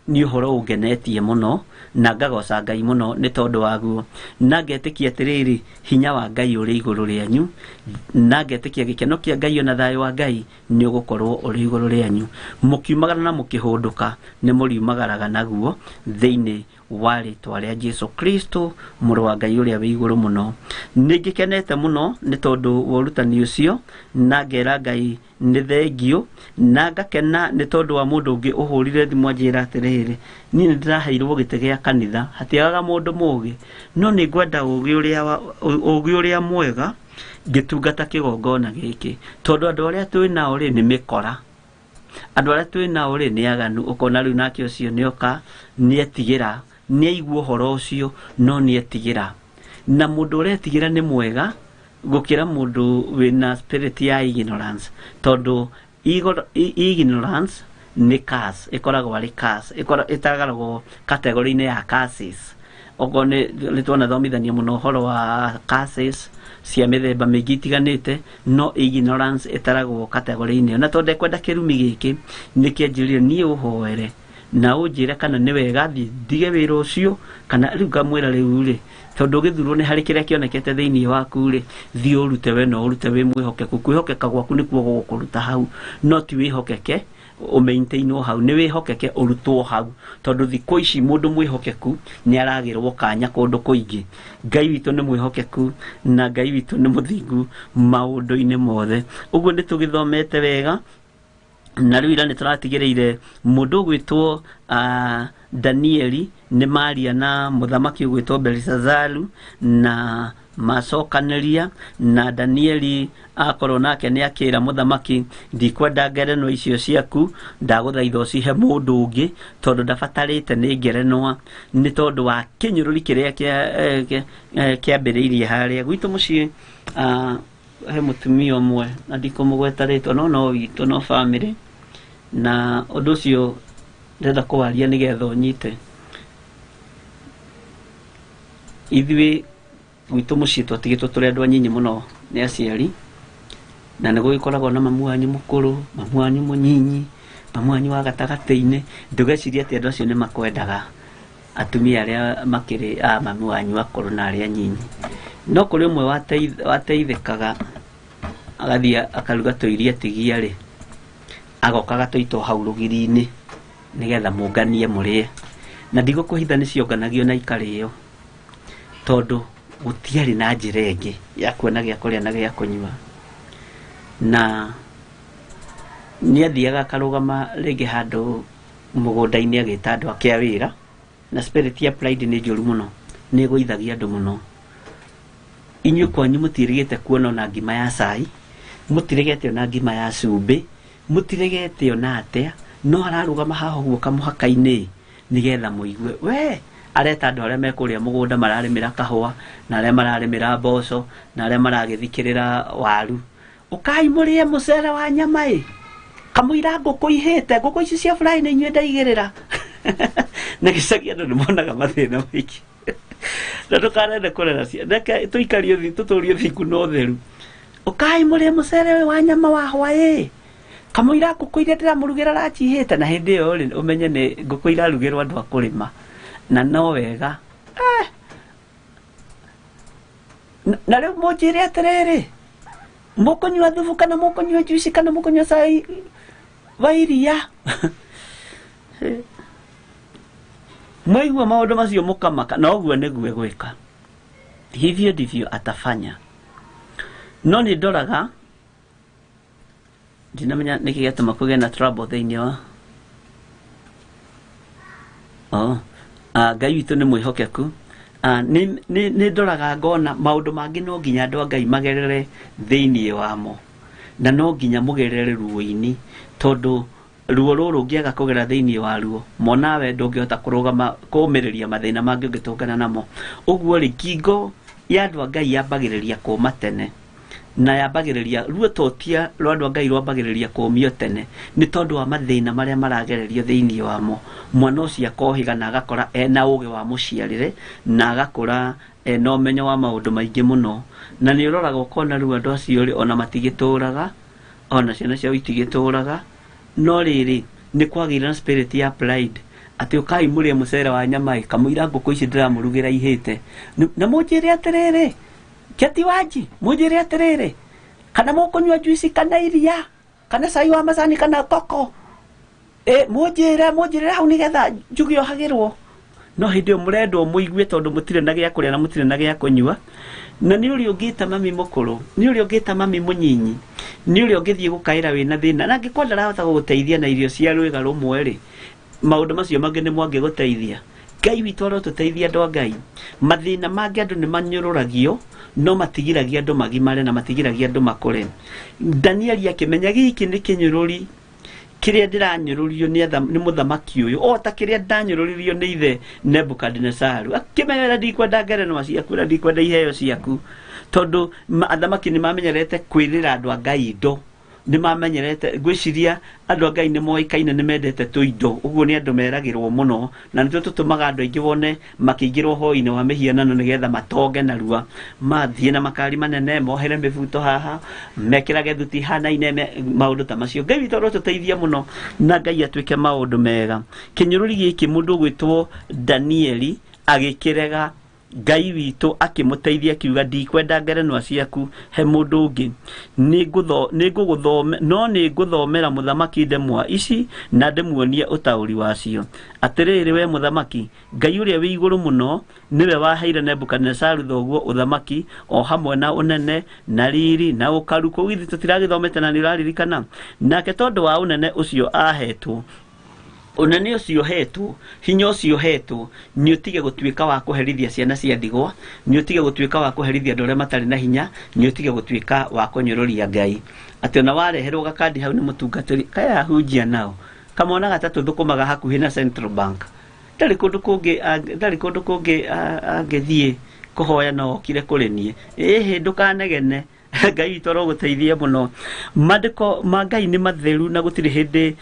ni uhoro ungenetie muno na ngagoca Ngai muno ni tondu waguo na ngetikia atiriri hinya wa Ngai uri iguru rianyu na ngetikia gikeno kia Ngai ona thayo wa Ngai ni ugukorwo uri iguru rianyu mukiumagara na mukihunduka ni muriumagaraga naguo thiini wa ritwa ria Jesu Kristo muru wa Ngai uria wi iguru muno ningikenete muno ni tondu wa urutani ucio na ngera Ngai ni thengio na ngakena ni tondu wa mundu ungi uhurire thimu anjira atiriri ni ndiraheirwo gite gia kanitha hatiagaga mundu mugi no ni ngwenda ugi uria mwega ngitungata kigongona giki tondu andu aria twinao ri ni mikora andu aria twinao ri ni aganu ukona riu nake ucio ni oka ni etigira ni aigua uhoro ucio no ni etigira na mundu uretigira ni mwega gukira mundu wina spirit ya ignorance tondu ignorance ni curse ikoragwo ari curse itagaragwo category-ini ya curses ogo ni litwana thomithania muno horo wa curses cia mithemba mingi itiganite no ignorance itaragwo category-ini na tondu kwenda kirumi giki nikianjirie ni uhoere na unjire kana ni wega ndige wira ucio kana riu ngamwira riu ri tondu githurwo ni hari kiria kionekete thiini waku ri thi urute we no urute wi mwihokeku kwihokeka gwaku nikuo gukuruta hau no ti wihokeke o maintain hau ni wihokeke urutwo hau tondu thikũ ici mundu mwihokeku ni aragirwo kanya kundu kuingi Ngai witu ni mwihokeku na Ngai witu ni muthingu maundu-ini mothe uguo ni tugithomete wega na riu ira ni turatigireire mundu gwitwo Danieli ni maria na muthamaki gwitwo Belisazaru na macokanĩria na Danieli akorwo nake nĩ akĩra mũthamaki ndikwenda ngerenwa icio ciaku ndagũthaitha ũcihe mũndũ ũngĩ tondũ ndabatarĩte nĩ ngerenwa nĩ tondũ wa kĩnyũrũri kĩrĩa kĩambĩrĩirie harĩa gwitũ mũciĩ he mũtumia ũmwe na ndikũmũgweta rĩtwa no witũ no family na ũndũ ũcio ndĩrenda kũwaria nĩgetha ũnyite ithuĩ gwitũ mũciĩ twatigĩtwo tũrĩ andũ anyinyi mũno nĩ aciari na nĩ gũgĩkoragwo na mamu wanyu mũkũrũ mamu wanyu mũnyinyi mamu wanyu wa gatagatĩ-inĩ ndũgecirie atĩ andũ acio nĩ makwendaga atumia arĩa makĩrĩ mamu wanyu akũrũ na arĩa anyinyi no kũrĩ ũmwe wateithĩkaga agathiĩ akaruga tũiria tigia-rĩ agoka agatũitwo hau rũgiri-inĩ nĩgetha mũnganie mũrĩe na ndigũkũhitha nĩ cionganagio na ikarĩo tondũ gũtiarĩ na njĩra ĩngĩ ya kuona gĩa kũrĩa na gĩa kũnyua na nĩ athiaga akarũgama rĩngĩ handũ mũgũnda-inĩ agĩta andũ ake a wĩra na spirit ya pride nĩ njũru mũno nĩ ĩgũithagia andũ mũno inyuĩ kwanyu mũtiĩrĩgĩte kuona ona ngima ya cai mũtiregete ona ngima ya cumbĩ mũtiregete ona atĩa no ararũgama haha ũguo kamũhaka-inĩ nĩgetha mũigue we areta andũ arĩa mekũrĩa mũgũnda mararĩmĩra kahũa na arĩa mararĩmĩra mboco na arĩa maragĩthikĩrĩra waru ũkai mũrĩe mũcere wa nyama kamũira ngũkũ ihĩte ngũkũ ici cia fry nĩ inyuĩ ndaigĩrĩra na gĩcagi andũ nĩ monaga mathĩna maingĩ na ndũkanende kũrera ciana reke tũikarie tũtũrie thingu na ũtheru ũkai mũrĩe mũcere wa nyama wa hwa kamũira ngũkũ iria ndĩramũrugĩra rachi ihĩte na hĩndĩ ĩyo ũmenye nĩ ngũkũ irarugĩrwo andũ a kũrĩma na no wega na rĩu mũnjĩre atĩrĩrĩ mũkũnyua thubu kana mũkũnyua juici kana mũkũnyua cai wa iria mwaigua maũndũ macio mũkamaka na ũguo nĩguo gwĩka hivyo ndivyo atafanya no nĩ ndoraga ndinamenya nĩkĩ gĩatũma kũgĩe na trouble thĩinĩ wa Ngai witũ nĩ mwĩhokeku nĩ ndoraga ngona maũndũ mangĩ no nginya andũ a Ngai magerere thĩinĩ wamo na no nginya mũgerere ruo-inĩ tondũ ruo rũrũ ũngĩaga kũgera thĩinĩ wa ruo monawe ndũngĩhota kũrũgama kũũmĩrĩria mathĩna mangĩ ũngĩtũngana namo ũguo-rĩ ngingo ya andũ a Ngai yambagĩrĩria kũũma tene na yambagĩrĩria ruo totia rwa andũ a Ngai rwambagĩrĩria kũũmio tene nĩ tondũ wa mathĩna marĩa maragererio thĩinĩ wamo mwana ũcio akohiga na agakora ena ũgĩ wa mũciarĩre na agakũra ena ũmenyo wa maũndũ maingĩ mũno na nĩ ũroraga ũkona rĩu andũ acio ona matigĩtũraga ona ciana ciao itigĩtũraga no rĩrĩ nĩ kwagĩire na spirit ya pride atĩ ũkai mũrĩe mũcere wa nyama kamũira ngũkũ ici ndĩramũrugĩra ihĩte na mũnjĩre atĩrĩrĩ Keti waji mũnjĩre atĩrĩrĩ kana mũkũnyua juici kana iria kana cai wa macani kana koko mũnjĩre hau nĩgetha njuge ohagĩrwo no hĩndĩ ĩyo mũrendwo mũigue tondũ mũtirĩ na gĩa kũrĩa na mũtirĩ na gĩa kũnyua na nĩ ũrĩa ũngĩta mami mũkũrũ nĩ ũrĩa ũngĩta mami mũnyinyi nĩ ũrĩa ũngĩthiĩ gũkaĩra wĩna thĩna na angĩkorwo ndarahota gũgũteithia na irio cia rwĩga rũmwe-rĩ maũndũ macio mangĩ nĩ mwangĩgũteithia Ngai witũ arotũteithia andũ a Ngai mathĩna mangĩ andũ nĩ manyũrũragio no matigiragia andũ magimare na matigiragia andũ makũre Danieli akĩmenya gĩkĩ nĩ kĩnyũrũri kĩrĩa ndĩranyũrũrio nĩ mũthamaki ũyũ o ta kĩrĩa ndanyũrũririo nĩ ithe Nebukadinezaru akĩmenya ndikwenda ngerenwa ciaku na ndikwenda iheo ciaku tondũ athamaki nĩ mamenyerete kwĩrĩra andũ a Ngai ndo nĩ mamenyerete gwĩciria andũ a Ngai nĩ moĩkaine nĩ mendete tũindo ũguo nĩ andũ meragĩrwo mũno na nĩtwo tũtũmaga andũ aingĩ wone makĩingĩrwo hoi-inĩ wa mĩhianano nĩgetha matonge narua mathiĩ na makari manene mohere mĩbuto haha mekĩrage thuti hanaine maũndũ ta macio Ngai witũ arotũteithia mũno na Ngai atuĩke maũndũ mega kĩnyũrũri gĩkĩ mũndũ ũgwĩtwo Danieli agĩkĩrega Ngai witũ akĩmũteithia akiuga ndikwenda ngerenwa ciaku he mũndũ ũngĩ nĩngũgũthomera mũthamaki ndemwa ici na ndĩmuonie ũtaũri wacio atĩrĩrĩ we mũthamaki Ngai ũrĩa wĩ igũrũ mũno nĩwe waheire Nebukadinezaru thoguo ũthamaki o hamwe na ũnene na riri na ũkaru kũu githĩ tũtiragĩthomete na nĩ ũraririkana nake tondũ wa ũnene ũcio ahetwo ona nĩ ũcio hetwo hinya ũcio hetwo nĩ ũtige gũtuĩka wa kũherithia ciana cia ndigwa, nĩ ũtige gũtuĩka wa kũherithia andũ arĩa matarĩ na hinya, nĩ ũtige gũtuĩka wa kũnyũrũria Ngai. Atĩ ona wareherwo gakandi hau nĩ mũtungatĩri kaya ahunjia nao kamwana gatatũ thũkũmaga hakuhĩ na Central Bank, ndarĩ kũndũ kũngĩ angĩthiĩ kũhoya no okire kũrĩ niĩ. Ĩhĩ ndũkanegene, Ngai witũ arogũteithia mũno. Mandĩko ma Ngai nĩ matheru na gũtirĩ hĩndĩ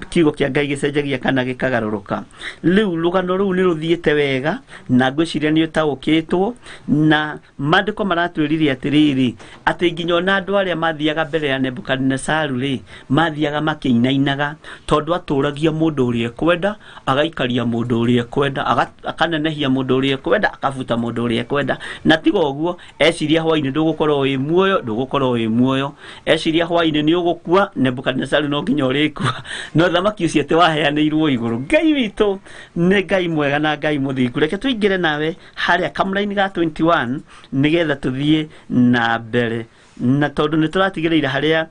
kiugo kĩa Ngai gĩcenjagia kana gĩkagarũrũka. Rĩu rũgano rũu nĩ rũthiĩte wega na ngwĩciria nĩ ũtaũkĩtwo, na mandĩko maratwĩrire atĩrĩrĩ atĩ nginya ona andũ arĩa mathiaga mbere ya Nebukadnezaru rĩ mathiaga makĩinainaga, tondũ atũragia mũndũ ũrĩa ekwenda, agaikaria mũndũ ũrĩa ekwenda, akanenehia mũndũ ũrĩa ekwenda, akabuta mũndũ ũrĩa ekwenda. Na tiga ũguo eciria hwaĩ-inĩ ndũgũkorwo wĩ muoyo, ndũgũkorwo wĩ muoyo, eciria hwaĩ-inĩ nĩ ũgũkua, Nebukadnezaru no nginya ũrĩkua, no thamaki ũcio atĩ waheanĩirwo igũrũ. Ngai witũ nĩ Ngai mwega na Ngai mũthingu. Reke tũingĩre nawe harĩa kamũra-inĩ ga 21 nĩgetha tũthiĩ na mbere, na tondũ nĩ tũratigĩrĩire harĩa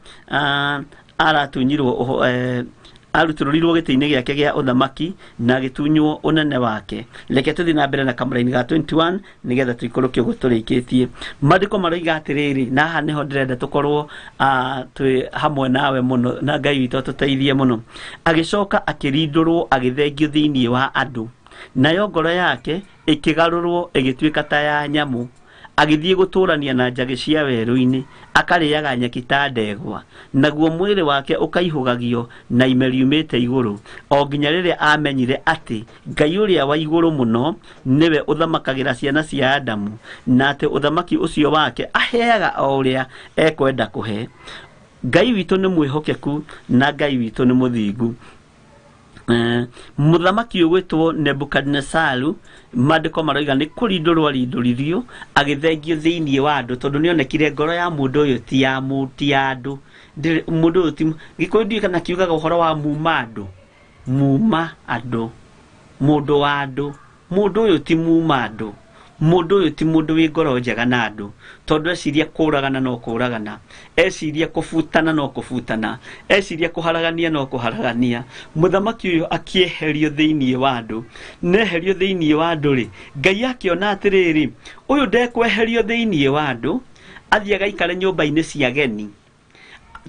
aratunyirwo arutũrũrirwo gĩtĩ-inĩ gĩake gĩa ũthamaki na agĩtunywo ũnene wake. Reke tũthiĩ na mbere na kamũra-inĩ ga 21 nĩgetha tũikũrũkie ũguo tũrĩkĩtie. Mandĩko maroiga atĩrĩrĩ, na haha nĩho ndĩrenda tũkorwo twĩ hamwe nawe mũno na Ngai witũ atũteithie mũno. Agĩcoka akĩrindũrwo agĩthengio thĩinĩ wa andũ, nayo ngoro yake ĩkĩgarũrwo ĩgĩtuĩka ta ya nyamũ, agĩthiĩ gũtũrania na njagĩ cia werũ-inĩ, akarĩaga nyeki ta ndegwa, naguo mwĩrĩ wake ũkaihũgagio na ime riumĩte igũrũ, o nginya rĩrĩa amenyire atĩ Ngai ũrĩa wa igũrũ mũno nĩwe ũthamakagĩra ciana cia Adamu, na atĩ ũthamaki ũcio wake aheaga o ũrĩa ekwenda kũhe. Ngai witũ nĩ mwĩhokeku na Ngai witũ nĩ mũthingu. Mũthamaki ũgwĩtwo Nebukadnezaru, mandĩko maroiga nĩ kũrindũrwo arindũrithirio agĩthengio thĩinĩ wa andũ, tondũ nĩonekire ngoro ya mũndũ ũyũ ti ya andũ. Mũndũ ũyũ ti gĩkũyũ ndiũĩ kana kiugaga ũhoro wa muma andũ, mũndũ wa andũ. Mũndũ ũyũ ti muma andũ, mũndũ ũyũ ti mũndũ wĩ ngoro njega na andũ, tondũ eciria kũragana no kũragana, eciria kũbutana no kũbutana, eciria kũharagania no kũharagania. Mũthamaki ũyũ akĩeherio thĩinĩ wa andũ, neherio thĩinĩ wa andũ rĩ, Ngai akĩona atĩrĩrĩ ũyũ ndekweherio thĩinĩ wa andũ, athiĩ agaikare nyũmba-inĩ cia ageni,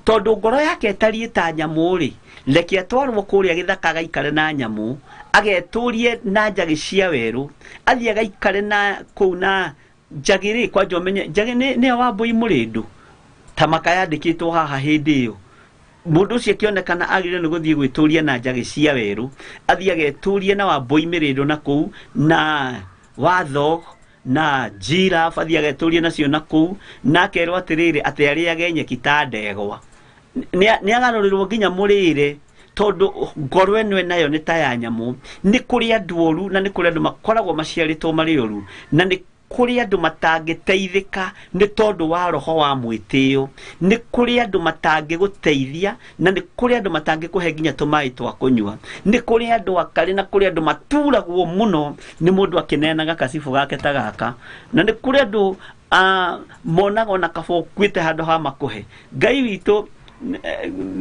tondũ ngoro yake ĩtariĩ ta nyamũ rĩ, reke atwarwo kũrĩa gĩthaka agaikare na nyamũ, agetũrie na njagĩ cia werũ, athiĩ agaikare na kũu na njagĩ rĩ, kwanja ũmenye njagĩ nĩyo Wambũi mũrĩndũ ta maka yandĩkĩtwo haha hĩndĩ ĩyo. Mũndũ ũcio akĩonekana agĩrĩirwo nĩ gũthiĩ gwĩtũria na njagĩ cia werũ, athiĩ agetũrie na Wambũi mũrĩndũ na kũu, na Wathog na Giraffe athiĩ agetũrie nacio na kũu, na akerwo atĩrĩrĩ atĩ arĩage nyeki ta ndegwa. Nĩ agarũrĩrwo nginya mũrĩre, tondũ ngoro ĩno nayo nĩ ta ya nyamũ. Nĩ kũrĩ andũ oru na nĩ kũrĩ andũ makoragwo maciarĩtwo marĩ oru, na nĩ kũrĩ andũ matangĩteithĩka nĩ tondũ wa roho wa mwĩtĩo, nĩ kũrĩ andũ matangĩgũteithia, na nĩ kũrĩ andũ matangĩkũhe nginya tũmaĩ twa kũnyua, nĩ kũrĩ andũ akarĩ na kũrĩ andũ maturagwo mũno nĩ mũndũ akĩneanaga kacibu gake ta gaka, na nĩ kũrĩ andũ monaga ona kaba ũkuĩte handũ ha makũhe. Ngai witũ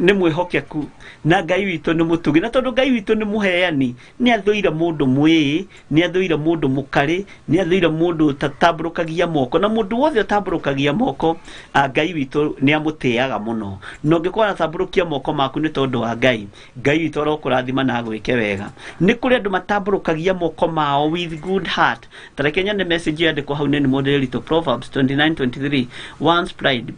nĩ mwĩhokeku na Ngai witũ nĩ mũtugi, na tondũ Ngai witũ nĩ mũheani, nĩ athũire mũndũ mwĩĩ, nĩ athũire mũndũ mũkarĩ, nĩ athũire mũndũ ũtatambũrũkagia moko, na mũndũ wothe ũtambũrũkagia moko Ngai witũ nĩ amũtĩaga mũno. Na ũngĩkorwo natambũrũkia moko maku nĩ tondũ wa Ngai, Ngai witũ arokũrathima na agwĩke wega. Nĩ kũrĩ andũ matambũrũkagia moko mao with good heart. Tareke nyone message yandĩkwo hau nĩ mũndũ rĩtũ Proverbs 29:23, once pride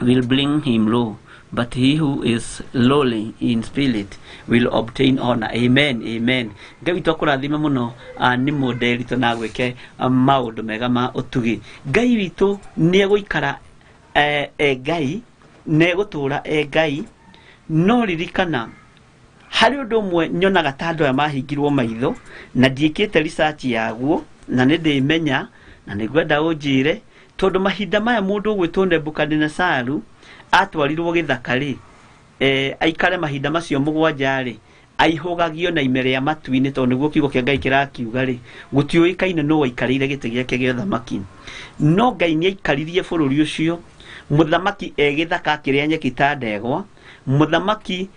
will bring him low, but he who is lowly in spirit will obtain honor. Amen, amen. Ngai witũ akũrathime mũno nĩ mũndũ rĩtũ na gwĩke maũndũ mega ma ũtugi. Ngai witũ nĩ egũikara Ngai, nĩ egũtũra Ngai, no ririkana harĩ ũndũ ũmwe nyonaga ta andũ aya mahingirwo maitho, na ndiĩkĩte research yaguo, na nĩ ndĩmenya na nĩ ngwenda ũnjĩre, tondũ mahinda maya mũndũ ũgwĩtwo Nebukadnezaru atwarirwo gĩthaka rĩ, aikare mahinda macio mũgwanja rĩ, aihũgagio na ime rĩa matu-inĩ, tondũ nĩguo kiugo kĩa Ngai kĩrakiuga rĩ, gũtiũĩkaine nũ waikarĩire gĩtĩ gĩake gĩa ũthamaki. No Ngai nĩ aikaririe bũrũri ũcio, mũthamaki gĩthaka akĩrĩa nyeki ta ndegwa, mũthamaki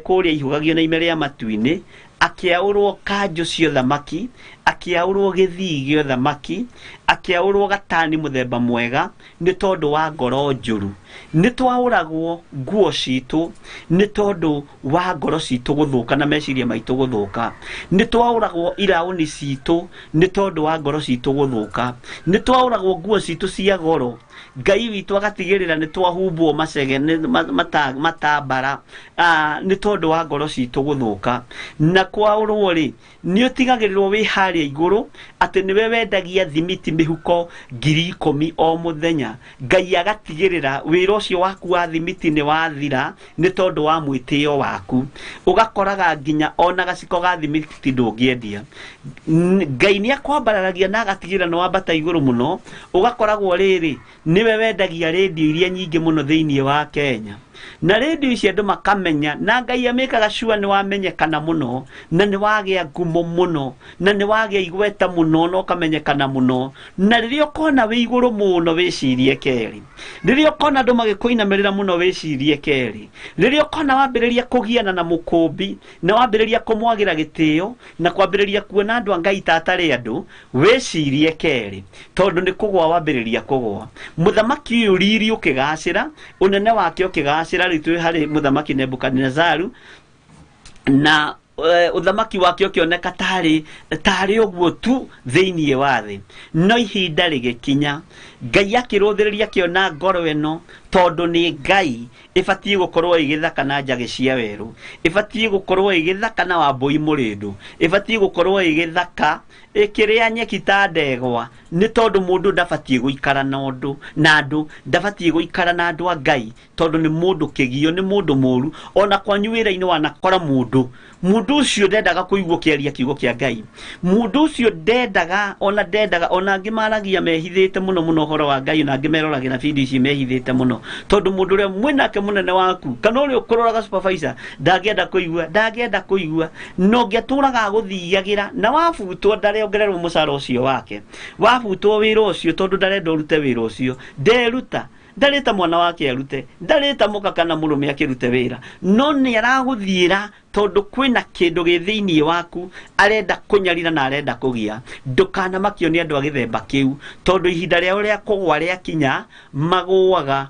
kuria ihugagio na imere ya matuini akiaurwo kanjo cio thamaki akiaurwo githii gio thamaki akiaurwo gatani muthemba mwega ni tondu wa ngoro njuru ni twauragwo nguo citu ni tondu wa ngoro citu guthuka na meciria maitu guthuka ni twauragwo irauni citu ni tondu wa ngoro citu guthuka ni twauragwo nguo citu cia goro Ngai witu agatigirira ni twahumbwo macege matambara ni tondu wa ngoro citu guthuka na kwaurwo ri ni utigagirirwo wi haria iguru ati niwe wendagia thimiti mihuko 10,000 o muthenya Ngai agatigirira wira ucio waku wa thimiti ni wathira ni tondu wa mwitio waku ugakoraga nginya ona gaciko ga thimiti ndungiendia Ngai ni akwambararagia na agatigirira no wambata iguru muno ugakoragwo riri niwe wendagia radio iria nyingi muno thiini wa Kenya na radio ici andu makamenya na Ngai amekaga sure ni wamenyekana muno na ni wagia ngumo muno na ni wagia igweta muno no kamenyekana muno na ririo kona wi iguru muno wicirie keri ririo kona andu magikuinamirira muno wicirie keri ririo kona wambiriria kugiana na mukumbi na wambiriria kumwagira gitio na kwambiriria kuona andu Ngai tatari andu wicirie keri tondu ni kugwa wambiriria kugwa muthamaki uyu riri ukigacira unene wake ukigacira ritu hari muthamaki Nebukadnezaru na uthamaki wake ukioneka tari uguo tu thiini wa thi no ihinda rigikinya Ngai akiruthiriria kiona ngoro eno tondu ni Ngai ibatie gukorwo igithaka na njagi cia weru ibatie gukorwo igithaka na wambui murindu ibatie gukorwo igithaka ikiria nyeki ta ndegwa ni tondu mundu ndabatie guikara na undu na andu ndabatie guikara na andu a Ngai tondu ni mundu kigio ni mundu muru ona kwanyu wira-ini wanakora mundu ucio ndendaga kuigwo kiaria kiugo kia Ngai mundu ucio ndendaga ona ngimaragia mehithite muno horo wa Ngai na ngimeroragira video ici mehithite muno tondu mundu ria mwinake munene waku kana uri ukuroraga supervisor ndangenda kuigua no ngiaturaga guthiagira na wabutwo ndare ongererwo mucara ucio wake wabutwo wira ucio tondu ndarenda urute wira ucio nderuta ndareta mwana wake arute ndareta muka kana murume akirute wira no ni araguthiira tondu kwina kindu githiini waku arenda kunyarira na arenda kugia ndukana makio ni andu agithemba kiu tondu ihinda ria uria kugwa ria kinya maguaga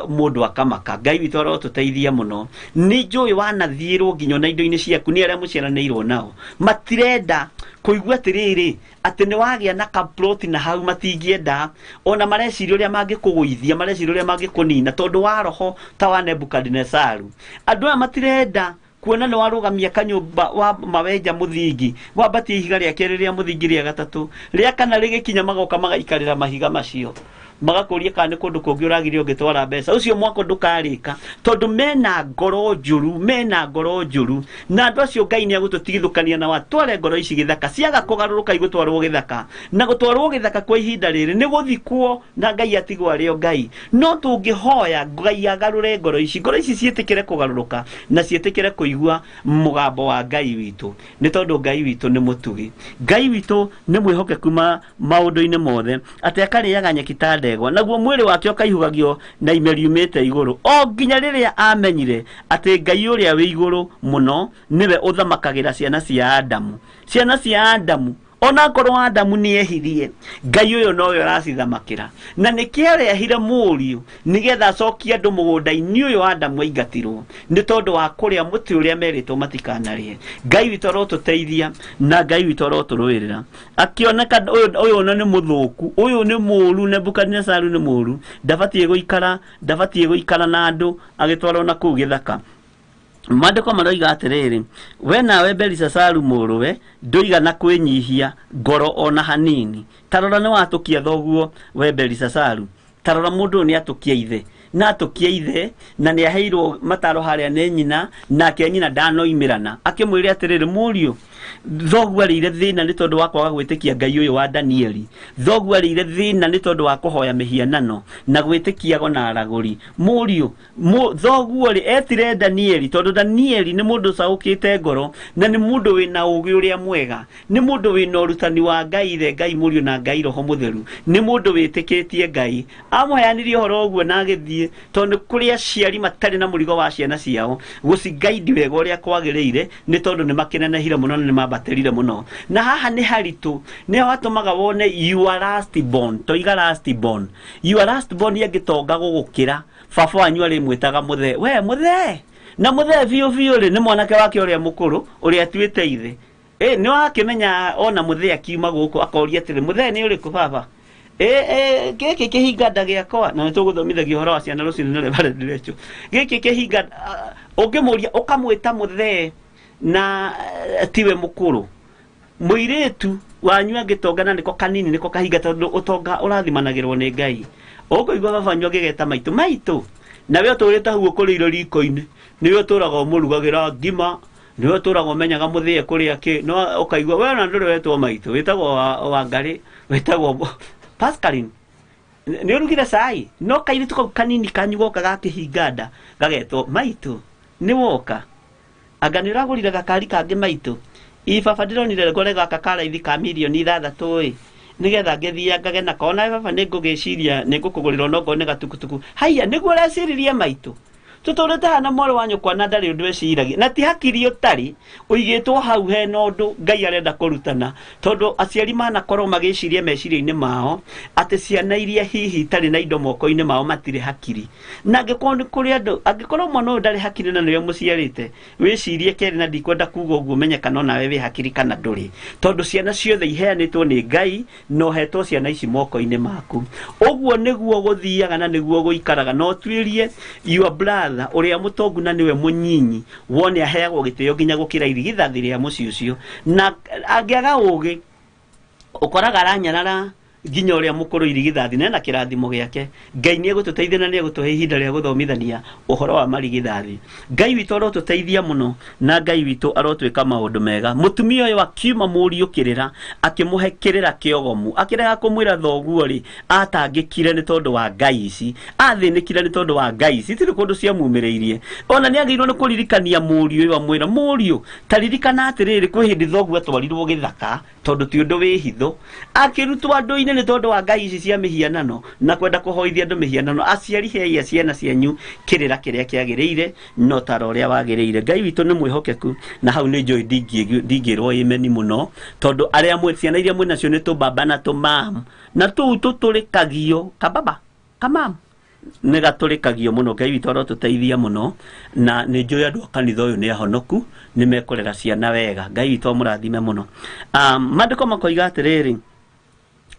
mundu akamaka Ngai witu arotuteithia muno ni njui wanathirwo nginyo na indo-ini ciaku ni aria muciaranirwo nao matirenda kuigua tiriri ati ni wagia na kaploti na hau matingienda ona mareciria uria mangikuguithia mareciria uria mangikunina tondu wa roho ta wa Nebukadnezaru andu aya matirenda kuona ni warugamia kanyumba wa mawenja muthingi wambatie ihiga ria keri ria muthingi ria gatatu ria kana rigikinya magoka magaikarira mahiga macio magakuria kana kundu kungi uragire ungitwara mbeca ucio mwako ndukarika tondu mena ngoro njuru na andu acio Ngai ni agututigithukania na watware ngoro ici githaka ciaga kugaruruka igutwarwo githaka na gutwarwo githaka kwa ihinda riri ni guthikwo na Ngai atigwo ario Ngai no tungihoya Ngai agarure ngoro ici cietikire kugaruruka na cietikire kuigua mugambo wa Ngai witu ni tondu Ngai witu ni mutugi Ngai witu ni mwihokeku maundu-ini mothe ati akariaga nyeki ta ndegwa naguo mwiri wake ukaihugagio na imeriumite iguru o nginya riria amenyire ati Ngai uria wi iguru muno niwe uthamakagira ciana cia Adamu ona korwo Adamu ni ehirie Ngai uyo no we aracithamakira na nikiare ahire muriu nigetha acokia andu mugunda-ini uyo Adamu aingatirwo ni tondu wa kuria muti uria meritwo matikanarie Ngai witu arotuteithia na Ngai witu aroturuirira akioneka uyu ni muthuku uyu ni muru Nebukadnezaru ni muru ndabatie guikara na andu agitwarwo na kuu githaka Mandiko maroiga atiriri we nawe Belisasaru muruwe nduiga na kwinyihia ngoro ona hanini tarora ni watukia thoguo we Belisasaru tarora mundu ni atukia ithe na ni aheirwo mataro haria ni nyina nake nyina ndanoimirana akimwira atiriri muriu thogu arire thina ni tondu wa kwaga gwitikia Ngai uyu wa Danieli thogu arire thina ni tondu wa kuhoya mihianano na gwitikia go na araguri murio thogu ari etire Danieli tondu Danieli ni mundu saukite ngoro na ni mundu wina ugi uria mwega ni mundu wina urutani wa Ngai the Ngai murio na Ngai roho mutheru ni mundu witikitie Ngai amuheanirie horo uguo na agithie tondu kuri aciari matari na murigo wa ciana ciao gucigaidi wega uria kwagirire ni tondu ni makinenehire muno ni mabaterire muno na haha ni haritu ni watumaga wone you are last born toiga last born you are last born yagitonga gugukira baba wanyu ari mwitaga muthe we muthe na muthe biu ri ni mwanake wake uria mukuru uria atuite ithe ni wakimenya ona muthe akiuma guku akoria atiri muthe ni uriku baba giki kihinganda giakwa na nituguthomithagio horo wa ciana rucini nere bare ndirecho giki kihinganda ungimuria ukamwita muthe na tiwe mukuru muiretu wanyu angitongana niko kanini niko kahinga tondu utonga urathimanagirwo ni Ngai ukuigwa baba nyu agigeta maitu na we uturite hau ukuriro riko-ini niwe uturaga umurugagira ngima niwe uturaga umenyaga muthie kuria ki no ukaigwa we na nduri wetwo maitu witagwo wa Ngari witagwo Pascaline ni urugire sai no kairi tuko kanini kanyugo gakihinganda gagetwo maitu ni woka aganira gurire gakari kangi maitu ibaba ndironire gore gakakara ithi ka milioni 6 nigetha ngethia ngagena kona baba ningugiciria ningukugurira nongo ni gatukutuku haiya niguo reciririe maitu tuturite hana moro wanyu kwa na ndari undu eciragia na ti hakiri utari uigitwo hau he no ndu Ngai arenda kurutana tondu aciari mana korwo magiciria meciria-ini mao ati ciana iria hihi tari na indo moko-ini mao matire hakiri na ngikorwo kuri andu angikorwo mwana uyu ndari hakiri na niwe muciarite wicirie keri na ndikwenda kuga uguo menye kana nawe wi hakiri kana nduri tondu ciana ciothe iheanitwo ni Ngai no hetwo ciana ici moko-ini maku uguo niguo guthiaga na niguo guikaraga no twirie your brother uria mutongu na niwe munyinyi wone aheagwo gitio nginya gukira irigithathi ria muci ucio na angiaga ugi ukoraga aranyarara nginya uria mukuru irigithathi na kirathimo giake Ngai ni egututeithia na ni egutuhe ihinda ria guthomithania uhoro wa marigithathi Ngai witu arotuteithia muno na Ngai witu arotwika maundu mega mutumia uyu akiuma muriukirira akimuhekirira kiogomu akirega kumwira thoguo ri atangikire ni tondu wa Ngai ici athinikire ni tondu wa Ngai ici tiri kundu cia mumiriirie ona ni agirwo ni kuririkania muriu uyu amwira muriu taririkana atiriri kwi hindi thoguo atwarirwo githaka tondu ti undu wi hitho akirutwo andu-ini ni tondu wa Ngai ici cia mihianano na kwenda kuhoithia andu mihianano aciari hei ciana cianyu kirira kiria kiagirire no taro ria wagirire Ngai witu ni mwihokeku na hau ni njoi ndingirwo imeni muno tondu aria mwe ciana iria mwe nacio ni tu baba na tu mam na tu tuturikagio kababa kamam ni gaturikagio muno Ngai witu arotuteithia muno na ni njoi andu kanitha uyu ni ahonoku ni mekorera ciana wega Ngai witu amurathime muno mandiko makoiga atiriri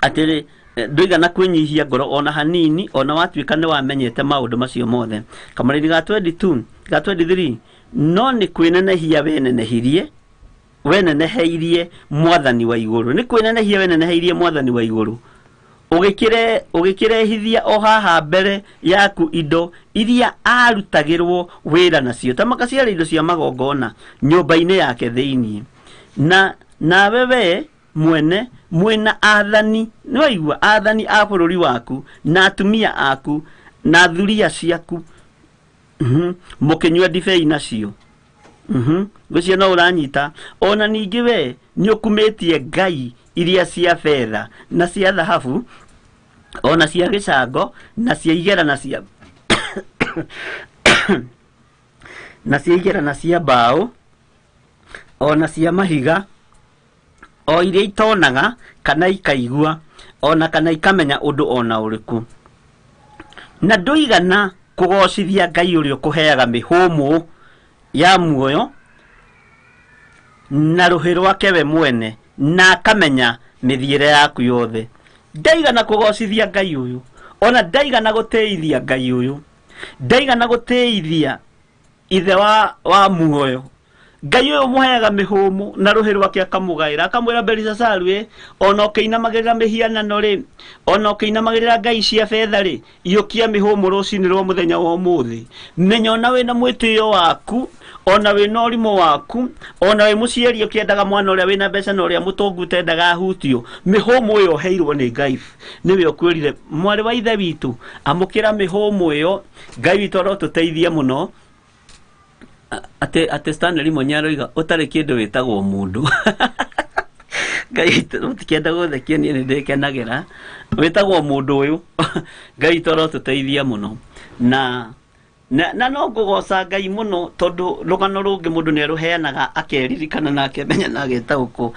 atiri nduigana kwinyihia ngoro ona hanini ona watuika ni wamenyete maundu macio mothe kamarini ga 22 ga 23 no ni kwinenehia weneneheirie mwathani wa iguru ni kwinenehia weneneheirie mwathani wa iguru ugikirehithia o haha mbere yaku indo iria arutagirwo wira nacio tamaka cia indo cia magongona nyumba-ini yake thiini na wewe mwene mwena athani ni waigua athani a bururi waku na atumia aku na thuria ciaku mukinywa ndibei nacio gucia no uranyita ona ningi we ni ukumitie ngai iria cia fedha na cia dhahabu ona cia gicango na cia igera na cia na cia igera na cia mbao ona cia mahiga o iria itonaga kana ikaigua ona kana ikamenya undu ona uriku na nduigana kugocithia ngai uria kuheaga mihumu ya muoyo na ruhi rwake we mwene na akamenya mithiire yaku yothe ndaigana kugocithia ngai uyu ona ndaigana guteithia ngai uyu ndaigana guteithia ithe wa muoyo ngai uyu muheaga mihumu na ruhi rwake akamugaira akamwira Belisasaru ona ukiinamagirira mihianano ri ona ukiinamagirira ngai cia fedha ri iukia mihumu rucini rwa muthenya wa umuthi menya ona wina mwitio waku ona we no rimo waku ona we muciari ukiendaga mwana uria wina mbeca na uria mutongu tendaga hutio mihomo iyo heirwo ni Ngai niwe ukwirire mwari wa ithe witu amukira mihomo iyo Ngai witu arotuteithia muno ate Stanley Monyaro utari kindu witagwo mundu Ngai tutikenda guthekia ni ndikenagera witagwo mundu uyu Ngai arotuteithia muno na no ngugoca Ngai muno tondu rugano rungi mundu ni ruheanaga akeririkana na akemenya na agetaguko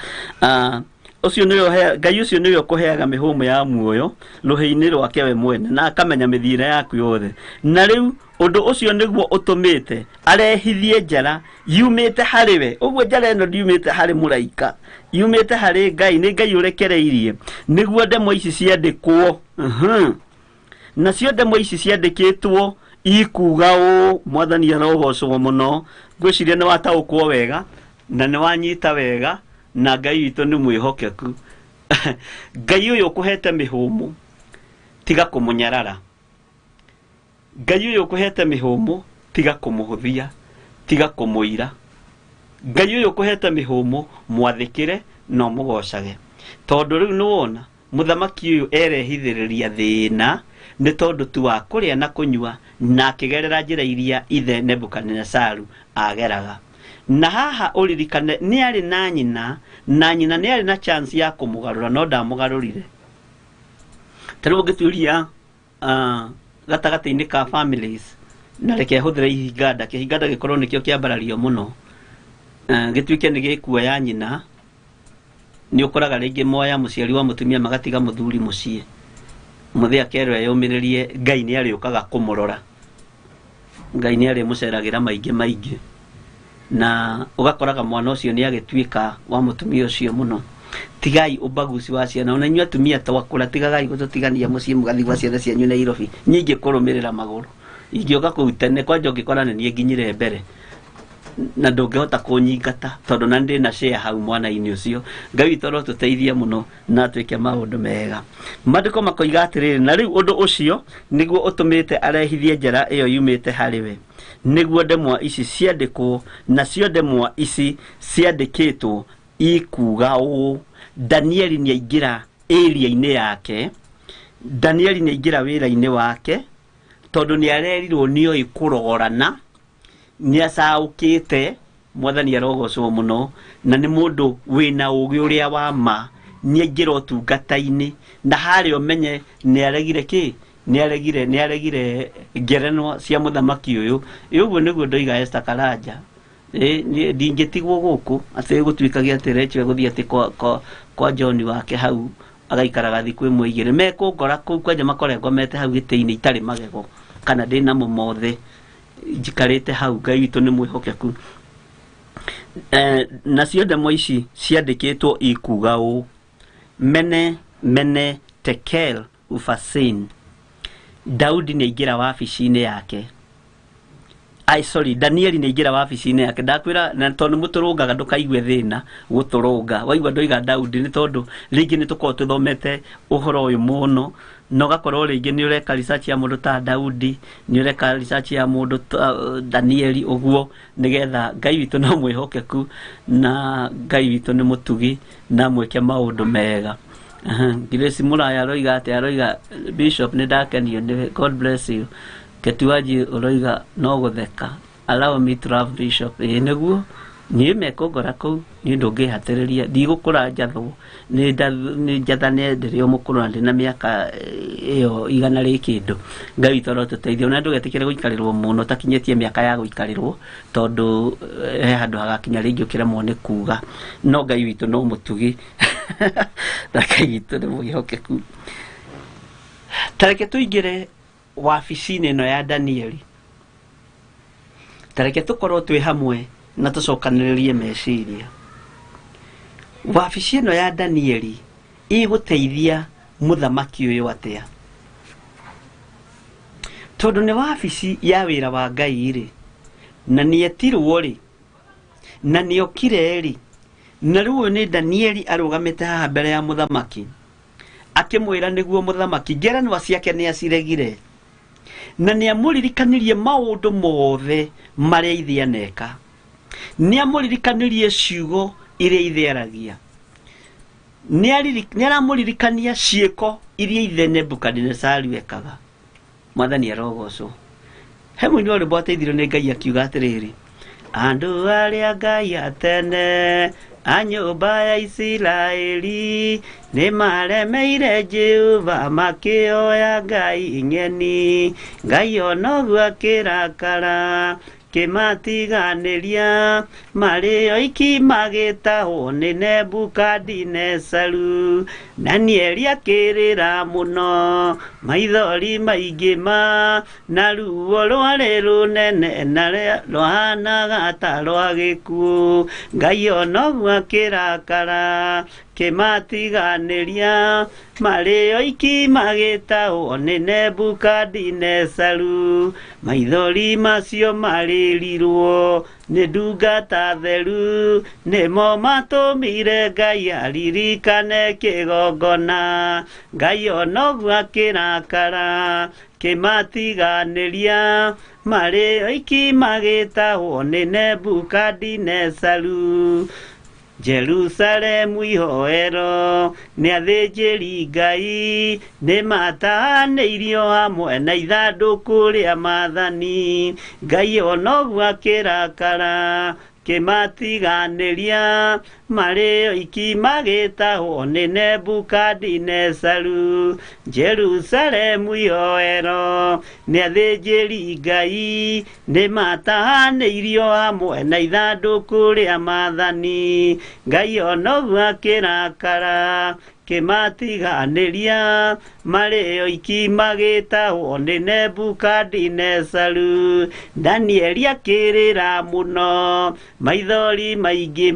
ucio niwe Ngai ucio niwe ukuheaga mihumo ya muoyo ruhi-ini rwake we mwene na akamenya mithira yaku yothe na riu undu ucio niguo utumite arehithie njara yumite hariwe uguo njara eno ndiumite hari muraika yumite hari Ngai ni Ngai urekereirie niguo ndemo ici ciandikwo na cio ndemo ici ciandikitwo ikuga o mwathani arogocwo muno ngwiciria ni wataukwo wega na ni wanyita wega na Ngai witu ni mwihokeku Ngai uyu ukuhete mihumu tiga kumunyarara Ngai uyu ukuhete mihumu tiga kumuhuthia tiga kumuira Ngai uyu ukuhete mihumu mwathikire no mugocage tondu riu nuwona muthamaki uyu erehithiriria thina ni tondu tu wa kuria na kunyua na akigerera njira iria ithe Nebukadnezaru ageraga na haha uririkane ni ari na nyina ni ari na chance ya kumugarura no ndamugarurire tariu ngituria gatagati-ini ka families na reke huthira ihinganda gikorwo nikio kiambarario muno gituike ni gikuoya nyina ni ukoraga ringi moya muciari wa mutumia magatiga muthuri mucie muthia kero yomiririe Ngai ni ari ukaga kumurora Ngai ni ari muceragira maingi na ugakoraga mwana ucio ni agituika wa mutumia ucio muno tigai ubaguci wa ciana ona inyu atumia twakura tigagai gututigania mucie mugathi wa ciana cianyu na Nairobi nyingi kurumirira maguru ingioka ku tene kwa njoki korana ni nginyire mbere na ndungehota kunyingata tondu na ndi na share hau mwana-ini ucio Ngai toro tuteithia muno na twike maundu mega mandiko makoiga atiriri na riu undu ucio niguo utumite arehithie njara iyo yumite hariwe niguo ndemwa ici ciandikwo na cio ndemwa ici ciandikitwo ikuga u Danieli ni aingira area-ini yake Danieli ni aingira wira-ini wake tondu ni arerirwo nio ikurogorana ni acaukite mwathani arogocwo muno na ni mundu wina ugi uria wa ma ni aingira utungata-ini na hari umenye ni aregire ki ni aregire ngerenwa cia muthamaki uyu uguo niguo ndoiga Esther Karanja ndingitigwo guku ati gutuikagia atirechwe guthii ati kwa John wake hau agaikaraga thiku imwe igire mekungora kuu kwanja makorengomete hau giti-ini itari magego kana ndina mumothe njikarite hau Ngai witu ni mwihokeku na cio ndemo ici ciandikitwo ikuga u Mene Tekel Upharsin Daudi ni aingira wabici-ini yake Danieli ni aingira wabici-ini yake ndakwira na tondu muturungaga ndukaigue thina guturunga waigua ndoiga Daudi ni tondu ringi ni tukorwo tuthomete uhoro uyu muno no gakorwo ringi ni ureka research ya mundu ta Daudi ni ureka research ya mundu Danieli uguo nigetha Ngai witu no mwihokeku na Ngai witu ni mutugi na mweke maundu mega Grace Muraya aroiga ati aroiga Bishop ni ndakenio ni God bless you Ketuaji uroiga no gutheka allow me to love Bishop niguo ni mekongora ku ni ndungihatiriria ndigukura njathwo ni njathane ndirio mukuru ndi na miaka iyo igana ri kindu Ngai witu arotuteithia na ndugetikire guikarirwo muno takinyetie miaka ya guikarirwo tondu handu hagakinya ringi ukiremwo ni kuga no Ngai witu no mutugi na Ngai witu ni mwihokeku tareke tuingire wabici-ini ino ya Danieli tareke tukorwo twi hamwe na tucokaniririe meciria wabici ino ya Danieli iguteithia muthamaki uyu atia tondu ni wabici ya wira wa Ngai ri na ni etirwo ri na ni okire ri na riu ni Danieli arugamite haha mbere ya muthamaki akimwira niguo muthamaki ngeranwa ciake ni aciregire na ni amuririkanirie maundu mothe maria ithe aneka niamuririkanirie ciugo iria itheragia niaramũririkania ciĩko iria ithe Nebukadinezari ekaga. Mwathani arogocwo. He mũini ũrĩa mwateithirio nĩ Ngai akiuga atĩrĩrĩ, andũ arĩa Ngai atene a nyũmba ya Isiraeli nĩ maremeire Jehova makĩoya ngai ng'eni, Ngai onoguo akĩrakara kĩmatiganĩria marĩ oiki magĩtahwo nĩ Nebukadinezaru. Danieli akĩrĩra mũno, maithori maingĩ na ruo rwarĩ rũnene na rwahanaga ta rwa gĩkuũ, Ngai onoguo akĩrakara kĩmatiganĩria marĩ oiki magĩtahwo nĩ Nebukadinezaru. Maithori macio marĩrirwo nĩ ndungata theru, nĩmo matũmire Ngai aririkane kĩgongona, Ngai onoguo akĩrakara kĩmatiganĩria marĩ oiki magĩtahwo nĩ Nebukadinezaru. Jerusalemu ihoero nĩ athĩnjĩri Ngai nĩ matahanĩirio hamwe na ithandũkũ rĩa maathani, Ngai onoguo akĩrakara kĩmatiganĩria marĩ oiki magĩtahwo nĩ Nebukadinezaru. Jerusalemu ihoero nĩ athĩnjĩri Ngai nĩ matahanĩirio hamwe na ithandũkũ rĩa maathani, Ngai onoguo akĩrakara kĩmatiganĩria marĩ oiki magĩtahwo nĩ Nebukadinezaru. Danieli akĩrĩra mũno, maithori maingĩ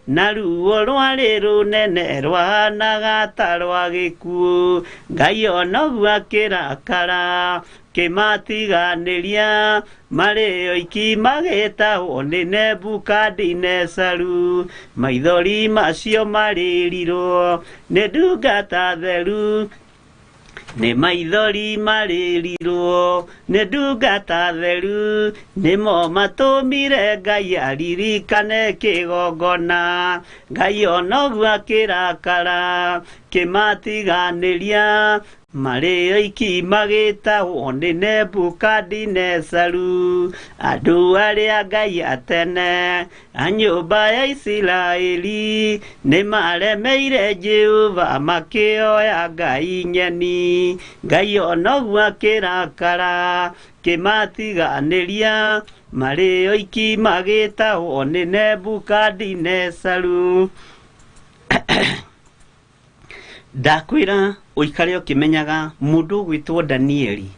na ruo rwarĩ rũnene rwahanaga ta rwa gĩkuũ, Ngai onoguo akĩrakara kĩmatiganĩria marĩ oiki magĩtahwo nĩ Nebukadinezaru. Maithori macio marĩrirwo nĩ ndungata theru, nĩ maithori marĩrirwo nĩ ndungata theru, nĩmo matũmire Ngai aririkane kĩgongona, Ngai onoguo akĩrakara kĩmatiganĩria marĩ oiki magĩtahwo nĩ Nebukadinezaru. Andũ arĩa Ngai atene a nyũmba ya Isiraeli nĩ maremeire Jehova makĩoya ngai ng'eni, Ngai onoguo akĩrakara kĩmatiganĩria marĩ oiki magĩtahwo nĩ Nebukadinezaru. Ndakwĩra ũikare ũkĩmenyaga mũndũ ũgwĩtwo Danieli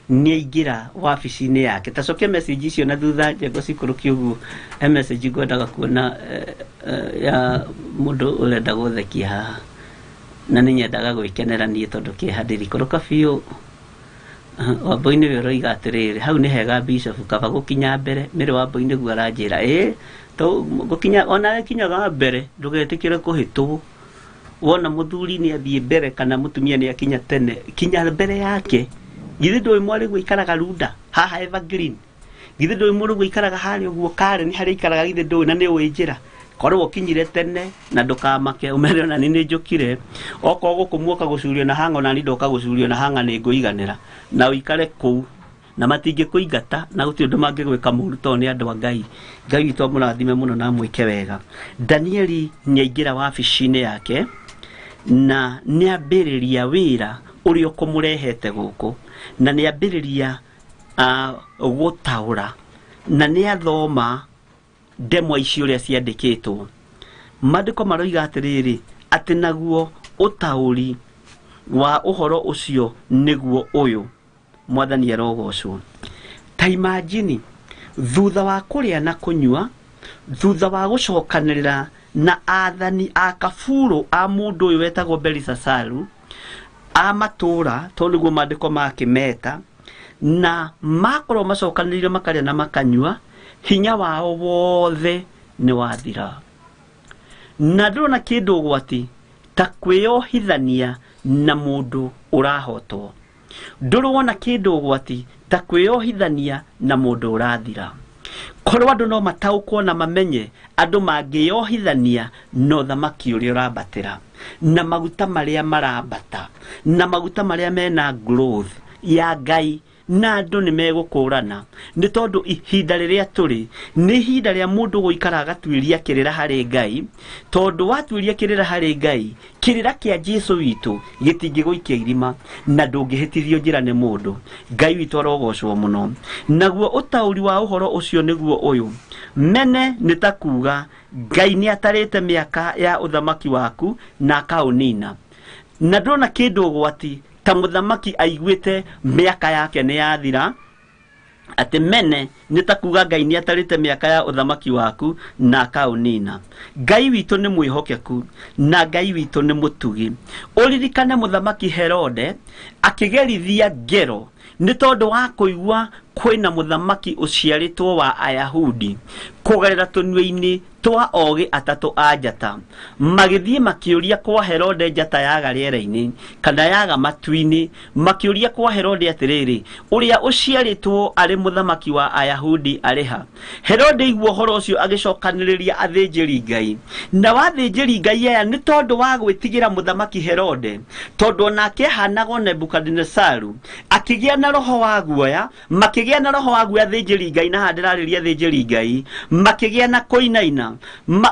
nĩaingĩra wabici-inĩ yake. Tacokia message icio na thutha njengo cikũrũkia ũguo. He message ngwendaga kuona ya mũndũ ũrenda gũthekia haha, na nĩ nyendaga gwĩkenera niĩ tondũ kĩeha ndĩrikũrũka biũ. Wambũi nĩwe ũroiga atĩrĩrĩ, hau nĩ hega Bishop kaba gũkinya mbere. Mĩrĩ Wambũi nĩguo aranjĩra gũkinya ona kinyaga mbere ndũgetĩkĩre kũhĩtwo. Wona mũthuri nĩ athiĩ mbere kana mũtumia nĩ akinya tene, kinya mbere yake. Githĩ ndũĩ mwarĩguo ikaraga Runda haha Evergreen? Githĩ ndũĩ mũrũguo ikaraga harĩa ũguo Karen harĩa ikaraga? Githĩ ndũĩ na nĩ ũĩ njĩra? Korwo ũkinyire tene na ndũkamake umere ona nĩ njũkire. Okorwo gũkũ muoka gũcurio na hanga na nĩ ndoka gũcurio na hanga nĩ ngũiganĩra na ũikare kũu na matingĩkũingata na gũtirĩ ũndũ mangĩgwĩka mũũru tondũ nĩ andũ a Ngai. Ngai witũ amũrathime mũno na amwĩke wega. Danieli nĩaingĩra wabici-inĩ yake na nĩambĩrĩria wĩra ũrĩa ũkũmũrehete gũkũ, na nĩambĩrĩria gũtaũra na nĩathoma ndemwa icio ũrĩa ciandĩkĩtwo. Maandĩko maroiga atĩrĩrĩ atĩ naguo ũtaũri wa ũhoro ũcio nĩguo ũyũ. Mwathani arogocwo. Ta imagine thutha wa kũrĩa na kũnyua, thutha wa gũcokanĩrĩra na athani a kaburu a mũndũ ũyũ wetagwo Belisasaru a matũra, tondũ nĩguo maandĩko makĩmeta, na makorwo macokanĩrĩire makarĩa na makanyua, hinya wao wothe nĩ wathira. Na ndĩrona kĩndũ ũgwati ta kwĩyohithania na mũndũ ũrahotwo. Ndũrona kĩndũ ũgwati ta kwĩyohithania na mũndũ ũrathira. korwo andu no mataukwo na mamenye andu mangiohithania no thamaki uria urambatira na maguta maria marambata na maguta maria mena growth ya Ngai na andu ni megukurana ni tondu ihinda riria turi ni ihinda ria mundu guikara agatuiria kirira hari Ngai tondu watuiria kirira hari Ngai kirira kia Jesu witu gitingiguikia irima na ndungihitithio njira ni mundu Ngai witu arogocwo muno naguo utauri wa uhoro ucio niguo uyu Mene nitakuga Ngai ni atarite miaka ya uthamaki waku na akaunina na ndona kindu gwati ta muthamaki aiguite miaka yake ni yathira ati Mene nitakuga Ngai ni atarite miaka ya uthamaki waku na akaunina Ngai witu ni mwihokeku na Ngai witu ni mutugi uririkane muthamaki Herode akigerithia ngero ni tondu wa kuigua kwina muthamaki uciaritwo wa Ayahudi kugerera tunwe-ini twa ogi atatu a njata magithie makiuria kwa Herode njata yaga riera-ini kana yaga matu-ini makiuria kwa Herode atiriri uria uciaritwo ari muthamaki wa Ayahudi ariha Herode igwo horo ucio agicokaniriria athinjiri Ngai na wathinjiri Ngai aya ni tondu wa gwitigira muthamaki Herode tondu nake hanago Nebukadnezaru akigia na roho wa guoya makigia na roho wa guoya athinjiri Ngai na handirariria athinjiri Ngai makigia na koinaina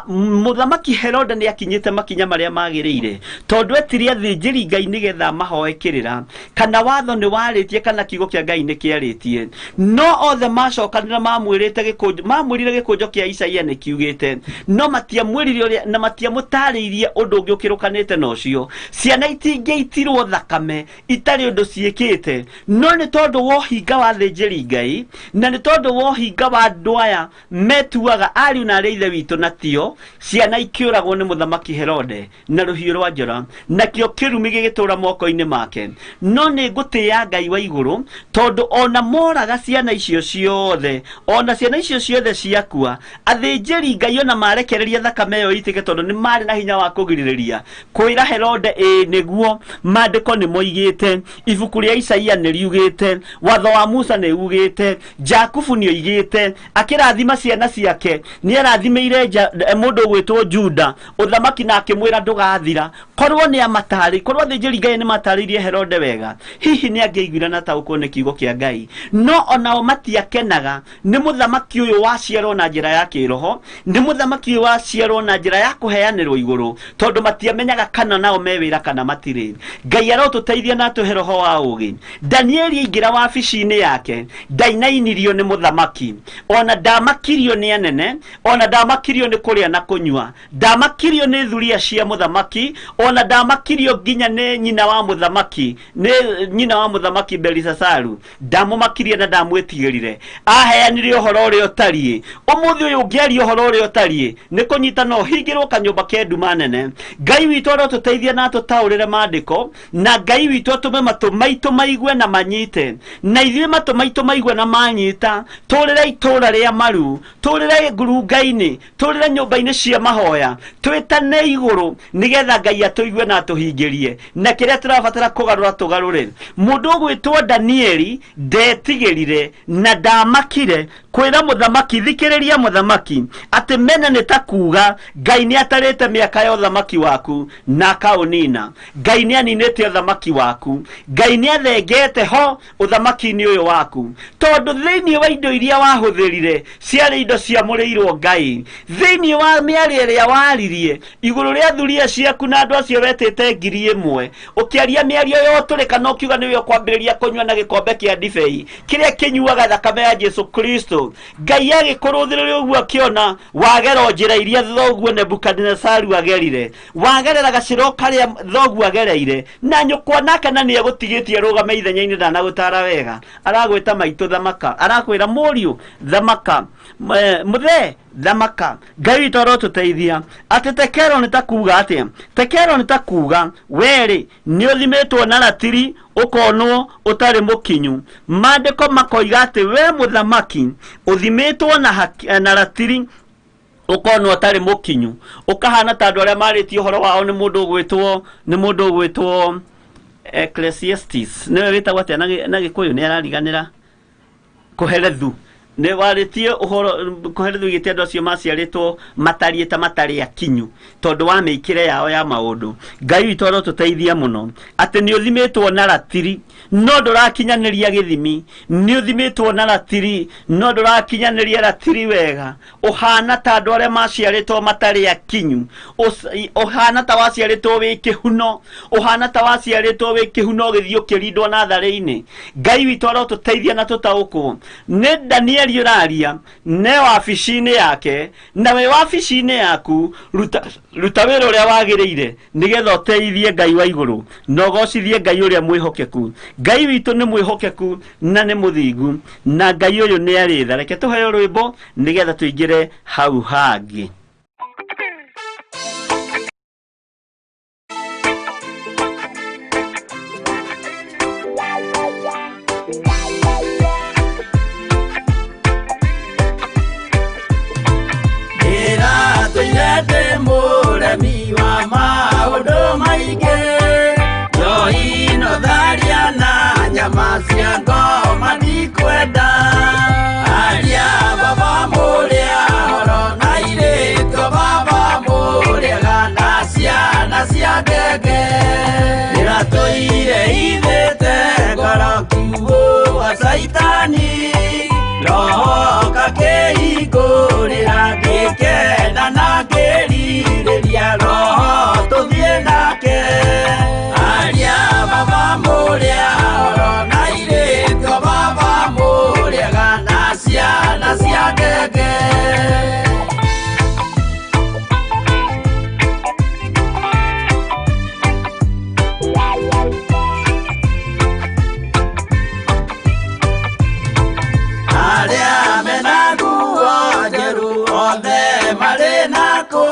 muthamaki Herode ni akinyite makinya maria magirire tondu etiria athinjiri Ngai nigetha mahoe kirira kana watho ni waritie kana kigo kia Ngai ni kiaritie no othe macokanira mamwirite gikunjo mamwirire gikunjo kia Isaia ni kiugite no matiamwirire uria na matiamutariirie undu ungi ukirukanite na ucio ciana itingeitirwo thakame itari undu ciikite no ni tondu wo hinga wa athinjiri Ngai na ni tondu wo hinga wa andu aya metuaga ari na reithe witu na tio ciana ikiuragwo ni muthamaki Herode na ruhiu rwa njora na kio kirumi gigitura moko-ini make no ni ngutia Ngai wa iguru tondu ona moraga ciana icio ciothe ona ciana icio ciothe ciakua athinjiri Ngai ona marekereria thakame yo itike tondu ni mari na hinya wa kugiririria kwira Herode niguo mandiko ni moigite ibuku ria Isaia ni riugite watho wa Musa ni ugite Jakubu ni oigite akirathima ciana ciake ni arathimeire mundu gwitwo Juda uthamaki na akimwira ndugathira korwo ni amatari korwo athinjiri Ngai ni mataririe Herode wega hihi ni angeiguirana ta uko ni kigo kia Ngai no onao matiakenaga ni muthamaki uyu waciarwo na njira ya kiroho ni muthamaki uyu waciarwo na njira ya kuheanirwo iguru tondu matiamenyaga kana nao mewira kana matiri Ngai arotuteithia na tuhe roho wa ugi Danieli ingira wabici-ini yake ndainainirio ni muthamaki ona ndamakirio ni anene ona ndamakirio ni kuria na kunywa ndamakirio ni thuria cia muthamaki ona ndamakirio nginya ni nyina wa muthamaki ni nyina wa muthamaki Belisasaru ndamumakirie na ndamwetigirire aheanire uhoro uria utarie umuthi uyu ngiaria uhoro uria utarie ni kunyita no hingirwo kanyumba ke nduma nene Ngai witu arotuteithia na tutaurire mandiko na Ngai witu atume matu maitu maigue na manyite na ithuĩ matu maitu maigue na manyita turire itura ria maru turire ngurunga-ini turire nyumba-ini cia mahoya twitane iguru nigetha Ngai atuigue na atuhingirie na kiria turabatara kugarura tugarure mundu gwitwo Danieli ndetigirire na ndamakire kwira muthamaki thikiriria muthamaki ati Mene nitakuga Ngai ni atarite miaka ya uthamaki waku na akaunina Ngai ni aninite uthamaki waku Ngai ni athengete ho uthamaki-ini uyu waku tondu thiini wa indo iria wahuthirire ciari indo cia muriirwo Ngai thiini wa miari iria waririe iguru ria thuria ciaku na andu acio wetete 1000 ukiaria miario yo turi kana ukiuga niwe kwambiriria kunywa na gikombe kia ndibei kiria kinyuaga thakame ya Jesu Kristo Ngai agikuruthiriria uguo akiona wagero njira iria thoguo Nebukadnezaru agerire wagerera gaciro karia thoguo agereire na nyukwa nake na ni agutigitie rugame ithenya-ini ndanagutara wega aragwita maitu thamaka arakwira muriu thamaka muthe thamaka Ngai witu arotuteithia ati Tekelo nitakuga atia Tekelo nitakuga weri ni uthimitwo na ratiri ukonwo utari mukinyu mandiko makoiga ati we muthamaki uthimitwo na ratiri ukonwo utari mukinyu ukahana ta andu aria maritio horo wao ni mundu gwitwo Ecclesiastes niwe witagwo atia na gikuyu ni arariganira kuherethu ne waritie uhoro kuherethu gitendo acio maciaritwo matarieta matari akinyu tondu wa meikire yao ya maundu. Ngai witoro tuteithia muno ati ni uthimitwo na ratiri no ndurakinyaniria githimi, ni uthimitwo na ratiri no ndurakinyaniria ratiri wega. Uhana ta andu aria maciaritwo matari akinyu, uhana ta waciaritwo wi kihuno, uhana ta waciaritwo wi kihuno githio kirindwo na thari-ini. Ngai witoro tuteithia na tutaukwo ne Daniel yuraria ne wabici-ini yake na we wabici-ini yaku ruta wira uria wagiriire nigetha uteithie Ngai wa iguru no gocithie Ngai uria mwihokeku. Ngai witu ni mwihokeku na ni muthingu na Ngai uyu ni aritha. Reke tuheo rwimbo nigetha tuingire hau hangi. Muremi wa maundu maingi yo ino tharia na nyama cia ngoma ndikwenda aria baba muria horo na iritwo baba muria gana ciana cia ngenge iratoire ithite ngoro kiugo wa saitani roho kakihingurira ngikena na ngiriria roho tuthie nake aria baba muria horo na iritwo baba muria gana ciana cia ngenge aria mena nguo njeru othe marĩ nako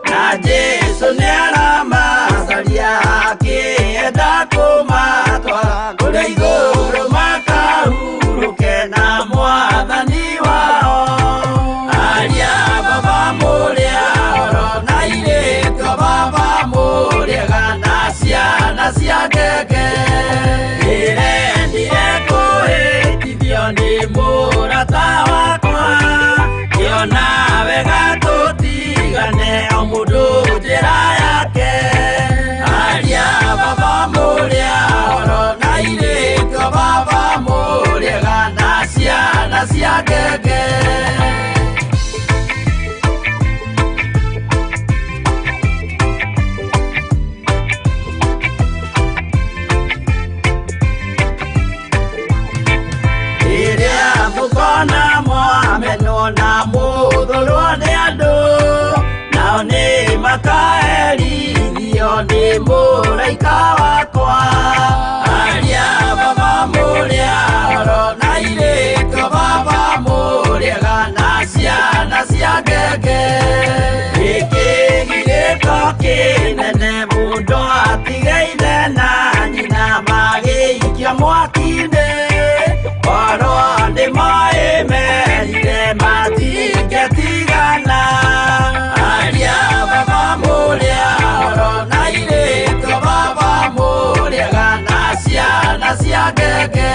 na Jesu nĩ aramacaria akĩenda kũmatwara kũrĩa igũrũ makahurũke na Mwathani wao. Aria baba mũrĩa horo na irĩtwo baba mũrĩa gana ciana cia ngenge ndĩrendire kũhĩtithio nĩ mũrata wakwa kĩona wega tũtigane o mũndũ njĩra yake. Aria baba mũrĩa horo na irĩtwo baba mũrĩa gana ciana cia ngenge iria mukona mwamenwo na muthurwo nĩ andũ nao nĩ makaherithio nĩ mũraika wakwa. Aria baba mũrĩa horo na irĩtwo baba mũrĩa gana ciana cia ngenge gĩkĩ gĩgĩko kĩnene mũndũ atigaire na nyina magĩikia mwaki-inĩ oro ndĩmoĩ merire matingĩtigana. Aria baba mũrĩa horo na irĩtwo baba mũrĩa gana ciana cia ngenge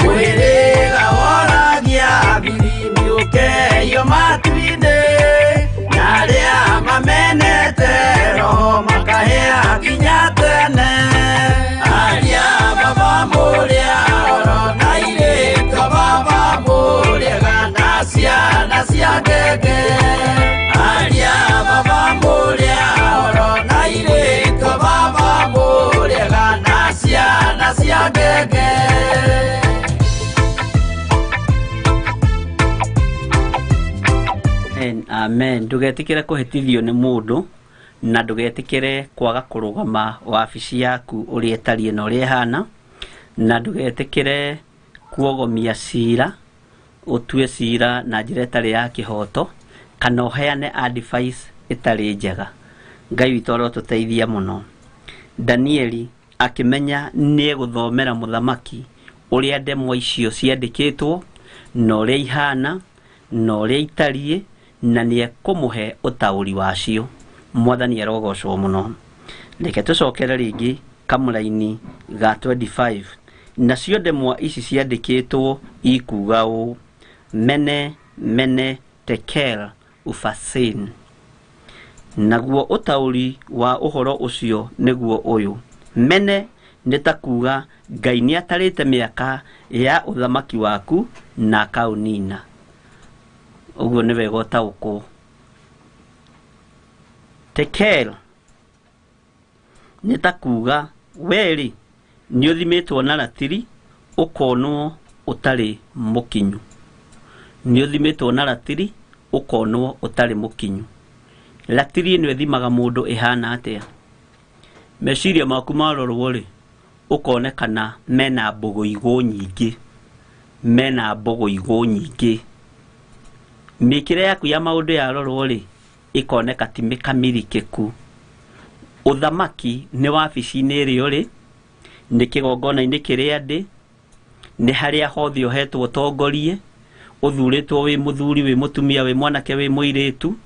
mwĩrĩga woragia birimi ũkeio matu-inĩ na arĩa mamenete roho makahĩa nginya tene. Aria baba mũrĩa horo na irĩtwo baba mũrĩa gana ciana cia ngenge. Aria baba mũrĩa horo na irĩtwo baba mũrĩa gana ciana cia ngenge. Amen. Ndugetikire kuhitithio ni mundu na ndugetikire kwaga kurugama wabici yaku uri etarie na uri hana na ndugetikire kuogomia cira utue cira na njira itari ya kihoto kana uheane advice itari njega. Ngai witoro tuteithia muno. Danieli akimenya ni guthomera muthamaki uria ndemwa icio ciandikitwo na uria ihana na uria itarie na ni ekumuhe utauri wacio. Mwathani arogocwo muno. Reke tucokere ringi kamuraini ga 25 nacio ndemwa ici ciandikitwo ikuga ũũ: Mene, Tekel, Upharsin. Naguo utauri wa uhoro ucio niguo uyu. Mene nitakuga Ngai ni atarite miaka ya uthamaki waku na kaunina. Uguo ni wega utauko. Tekel nitakuga weri ni uthimitwo na ratiri ukonwo utari mukinyu. Ni uthimitwo na ratiri ukonwo utari mukinyu. Ratiri ni thimaga mundu ihana atia. Meciria maku marorwo ri ukonekana mena mbogo igo nyingi. Mena mbogo igo nyingi. Mikire yaku ya maundu ya rorwo ri ikoneka ti mikamirikeku. Uthamaki ni wabici-ini rio ri ni kigongona-ini kiria ndi ni haria hothe uhetwo utongorie uthuritwo wi muthuri wi mutumia wi mwanake wi muiritu.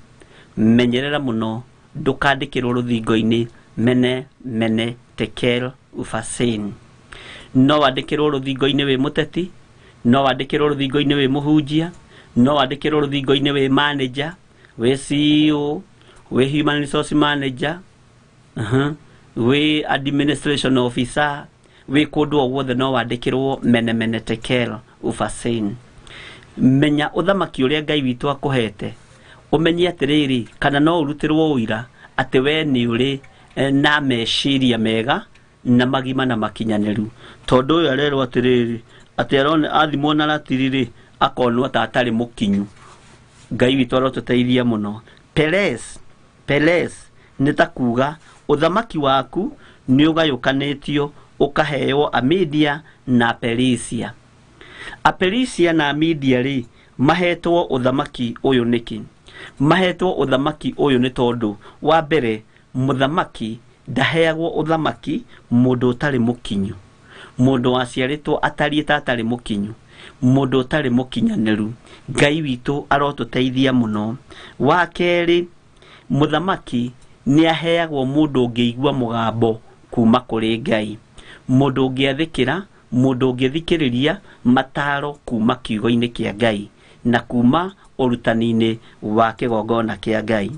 Menyerera muno ndukandikirwo ruthingo-ini Mene, Tekel, Upharsin. No wandikirwo ruthingo-ini wi muteti, no wandikirwo ruthingo-ini wi muhunjia, no wandikirwo ruthingo-ini wi manager, wi CEO, wi human resource manager, wi administration officer, wi kundu o wothe no wandikirwo Mene, Tekel, Upharsin. Menya uthamaki uria Ngai witu akuhete. Umenye atiriri kana no urutirwo uira ati we ni uri na meciria mega na magima na makinyaniru. Tondu uyu arerwo atiriri ati arone athimwo na ratiriri akonwo atari mukinyu. Ngai witu arotuteithia muno. Peles nitakuga uthamaki waku ni ugayukanitio ukaheo Amedia na Perisia. Aperisia na Amedia ri mahetwo uthamaki uyu niki. Mahetwo uthamaki uyu ni tondu wa mbere muthamaki ndaheagwo uthamaki mundu utari mukinyu. Mundu waciaritwo atariite atari mukinyu. Mundu utari mukinyaniru. Ngai witu arotuteithia muno. Wa keri muthamaki ni aheagwo mundu ungiigua mugambo kuma kuri Ngai. Mundu ungiathikira, mundu ungithikiriria mataro kuma kiugo-ini kia Ngai na kuma urutani-ini wa kigongona kia Ngai.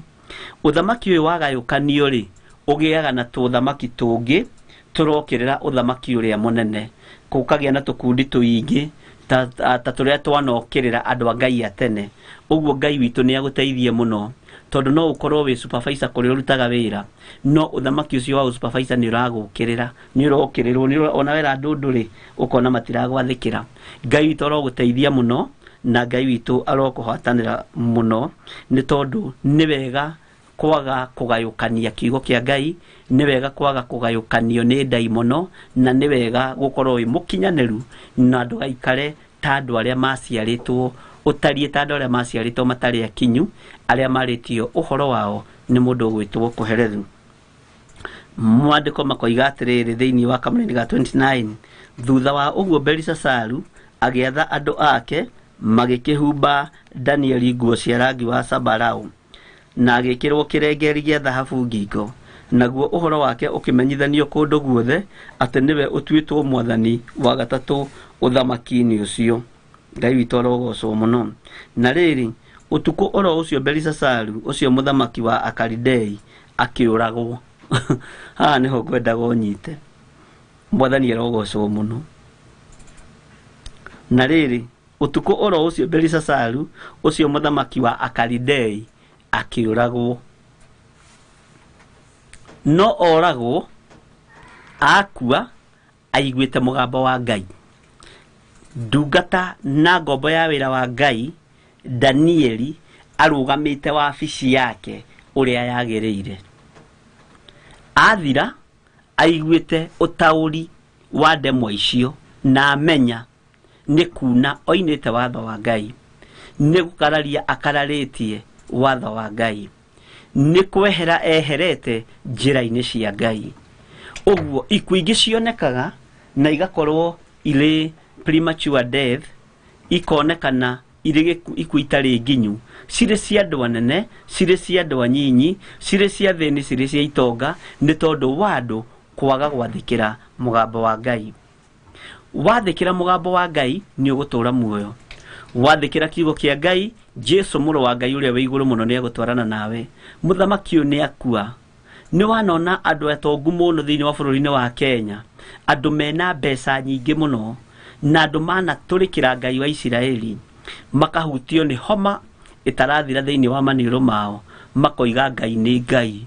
Uthamaki uyu wagayukanio ri ugiaga na tuthamaki tungi turokirira uthamaki uria munene. Kukagia na tukundi tuingi ta turia twanokirira andu a Ngai atene. Uguo Ngai witu ni aguteithie muno tondu no ukorwo wi supervisor kuri urutaga wira no uthamaki ucio wa supervisor ni uragukirira ni urokirirwo ni ona wera ndundu ri ukona matiragwathikira. Ngai witu aroguteithia muno na Ngai witu arokuhatanira muno ni tondu ni wega kwaga kugayukania kiugo kia Ngai, ni wega kwaga kugayukanio ni daimono, na ni wega gukorwo wi mukinyaniru na ndugaikare ta andu aria maciaritwo utarie ta andu aria maciaritwo matari akinyu aria maritio uhoro wao ni mundu gwitwo kuhereru. Mwandiko makoiga atiriri thiini wa kamũra-inĩ ga 29 thutha wa uguo Belisasaru agiatha andu ake magikihumba Danieli nguo cia rangi wa sambarau na agikirwo kirengeri gia thahabu ngingo. Naguo uhoro wake ukimenyithanio kundu guothe ati niwe utuitwo mwathani wa gatatu uthamaki-ini ucio. Ngai witu arogocwo muno. Na riri utuku oro ucio Belisasaru ucio muthamaki wa Akaldei akiuragwo. Ha niho ngwendaga unyite. Mwathani arogocwo muno. Na riri utuku oro ucio Belisasaru ucio muthamaki wa Akaldei akiuragwo. No oragwo akua aiguite mugambo wa Ngai. Ndungata na ngombo ya wira wa Ngai Danieli arugamite wabici yake uria yagiriire. Athira aiguite utauri wa ndemwa icio na amenya ni kuna oinite watho wa Ngai, ni gukararia akararitie watho wa Ngai, ni kwehera eherete njira-ini cia Ngai. Uguo ikuingi cionekaga na igakorwo ile premature death, ikonekana ile ikuitari nginyu, cire cia andu anene, cire cia andu anyinyi, cire cia thini, cire cia itonga, ni tondu wa andu kwaga gwathikira mugambo wa Ngai. Wathikira mugambo wa Ngai ni ugutura muoyo. wathikira kiugo kia Ngai Jesu muru wa Ngai uria we iguru muno ni agutwarana nawe muthamaki uyu ni akua ni wanona andu atongu muno thiini wa bururi-ini wa Kenya andu mena mbeca nyingi muno na andu mana turikira Ngai wa Isiraeli makahutio ni homa itarathira thiini wa maniuru mao makoiga Ngai ni Ngai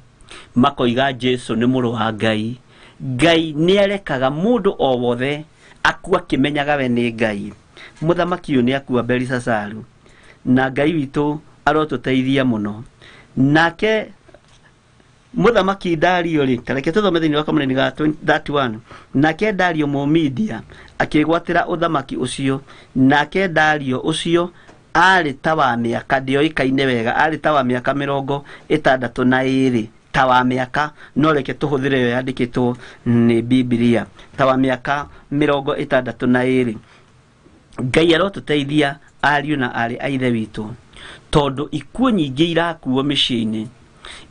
makoiga Jesu ni muru wa Ngai Ngai ni arekaga mundu o wothe akua kimenyaga we ni Ngai muthamaki uyu ni akua Belisazaru na Ngai witu arotuteithia muno nake muthamaki Dario ri tareke tuthome thiini wa kamuneni ga 31 nake Dario Momedia akigwatira uthamaki ucio nake Dario ucio ari tawa miaka ndio ikaine wega ari tawa miaka 62 tawa miaka no reke tuhuthire yo yandikitwo ni Biblia tawa miaka 62 Ngai arotuteithia ariu na ari aithe witu tondu ikuo nyingi irakuo micini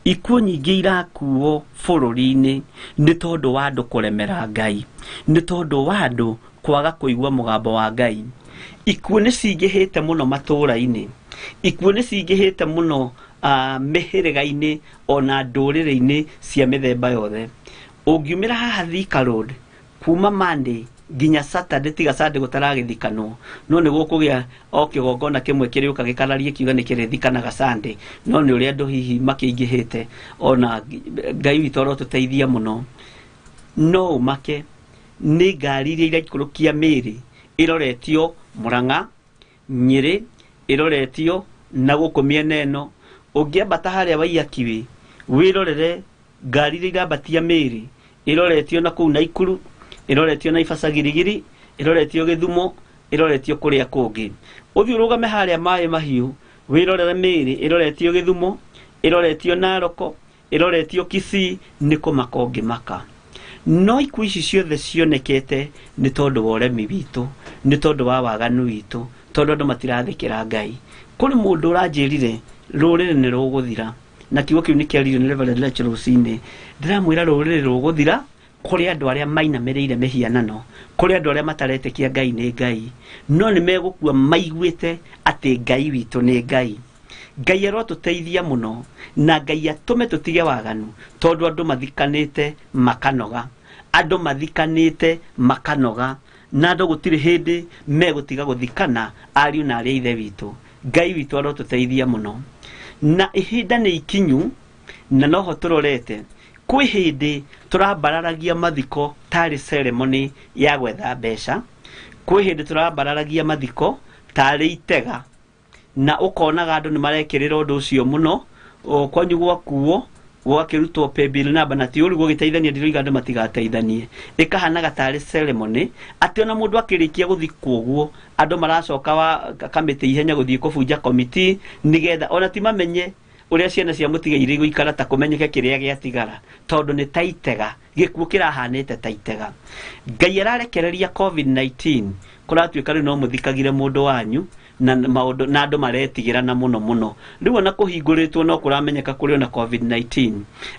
ikuo nyingi irakuo bururi-ini ni tondu wa andu kuremera Ngai ni tondu wa andu kwaga kuigua mugambo wa Ngai ikuo ni cingihite muno matura-ini ikuo ni cingihite muno mihiriga-ini ona nduriri-ini cia mithemba yothe ungiumira haha Thika Road kuma Monday nginya Saturday tiga Sunday gutaragithikanwo no ni gukugia o kigongona kimwe kiriuka gikararie kiuga ni kirithikanaga Sunday no ni uri andu hihi makingihite ona Ngai witu arotuteithia muno no make ni ngari iria ikurukia miri iroretio Murang'a Nyeri iroretio na guku miena eno ungiambata haria Waiyakiwi wirorere ngari iria irambatia miri iroretio na kuu Naikuru iroretio na Ibacagirigiri iroretio Githumo iroretio kuria kungi uthiurugame haria Mai Mahiu wirorere miri iroretio Githumo iroretio Naroko iroretio Kisii niko makongi maka no ikuo ici ciothe cionekete ni tondu wa uremi witu ni tondu wa waganu witu tondu andu matirathikira Ngai kuri mundu uranjirire rurire ni ruguthira na kiugo kiu ni kiarire ni Reverend Lecture Rusine ndiramwira rurire ruguthira kuri andu aria mainamirire mihianano kuri andu aria mataretekia Ngai ni Ngai no ni megukua maiguite ati Ngai witu ni Ngai Ngai arotuteithia muno na Ngai atume tutige waganu tondu andu mathikanite makanoga andu mathikanite makanoga na andu gutiri hindi megutiga guthikana ariu na aria ithe witu Ngai witu arotuteithia muno na ihinda ni ikinyu na noho turorete kwi hindi turabararagia mathiko tari ceremony ya gwetha mbeca kwi hindi turabararagia mathiko tari itega na ukonaga andu ni marekirira undu ucio muno kwanyu gwakuo gwakirutwo paybill number na tiuri gugiteithania ndiroiga andu matigateithanie ikahanaga tari ceremony ati ona mundu akirikia guthikwo guo andu maracoka wa kamiti ihenya guthie kubunja committee nigetha ona ti mamenye uria ciana cia mutiga iri guikara ta kumenyeke kiria giatigara tondu ni taitega gikuo kirahanite taitega Ngai ararekereria COVID-19 kuratuika ri no muthikagire mundu wanyu na maundu na andu maretigirana muno riu na kuhinguritwo no kuramenyeka kuri na COVID-19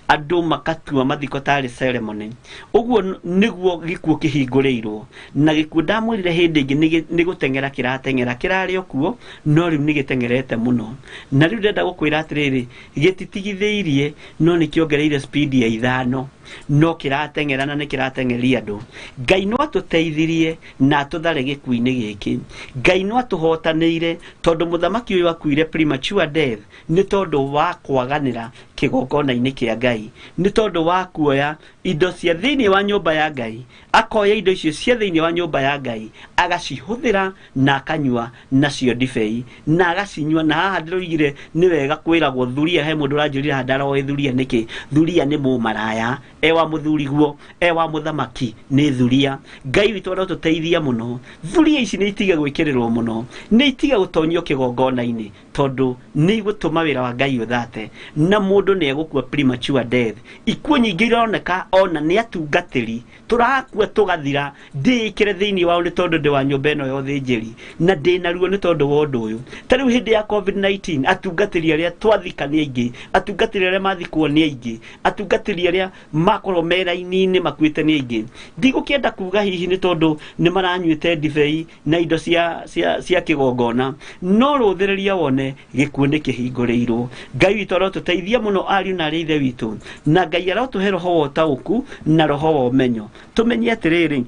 andu makatua mathiko tari ceremony uguo niguo gikuo kihinguriirwo na gikuo ndamwirire hindi ingi ni gutengera kiratengera kirari okuo no riu ni gitengerete muno na riu ndenda gukwira atiriri gititigitheirie no ni kiongereire speed ya 5 no kiratengera na ni kiratengeria andu Ngai no atuteithirie na tuthare gikuo-ini giki Ngai no atuhotanire tondu muthamaki uyu akuire premature death ni tondu wa kwaganira kigongona-ini kia Ngai ni tondu wa kuoya indo cia thiini wa nyumba ya Ngai akoya indo icio cia thiini wa nyumba ya Ngai agacihuthira na akanyua nacio ndibei na agacinyua na haha ndiroigire ni wega kwiragwo thuria he mundu ranjurira handaro thuria niki thuria ni mumaraya ewa muthuriguo ewa muthamaki ni thuria Ngai witu arotuteithia muno thuria ici ni itige gwikirirwo muno ni itige gutonyio kigongona-ini tondu ni gutuma wira wa Ngai uthate na mundu mundu ne egukua premature death ikuo nyingi ironeka ona ni atungatiri turakua tugathira ndikire thiini wao ni tondu ndi wa nyumba ino yothe njeri na ndina ruo ni tondu wa undu uyu tariu hindi ya covid-19 atungatiri aria twathika ni aingi atungatiri aria mathikwo ni aingi atungatiri aria makorwo mera-ini makuite ni aingi ndigukienda kuga hihi ni tondu ni maranyuite ndibei na indo cia kigongona no ruthiriria wone gikuo ni kihinguriirwo Ngai witu arotuteithia muno ariu na ithe witu na Ngai arotuhe roho wa utauku na roho wa umenyo tumenye atiriri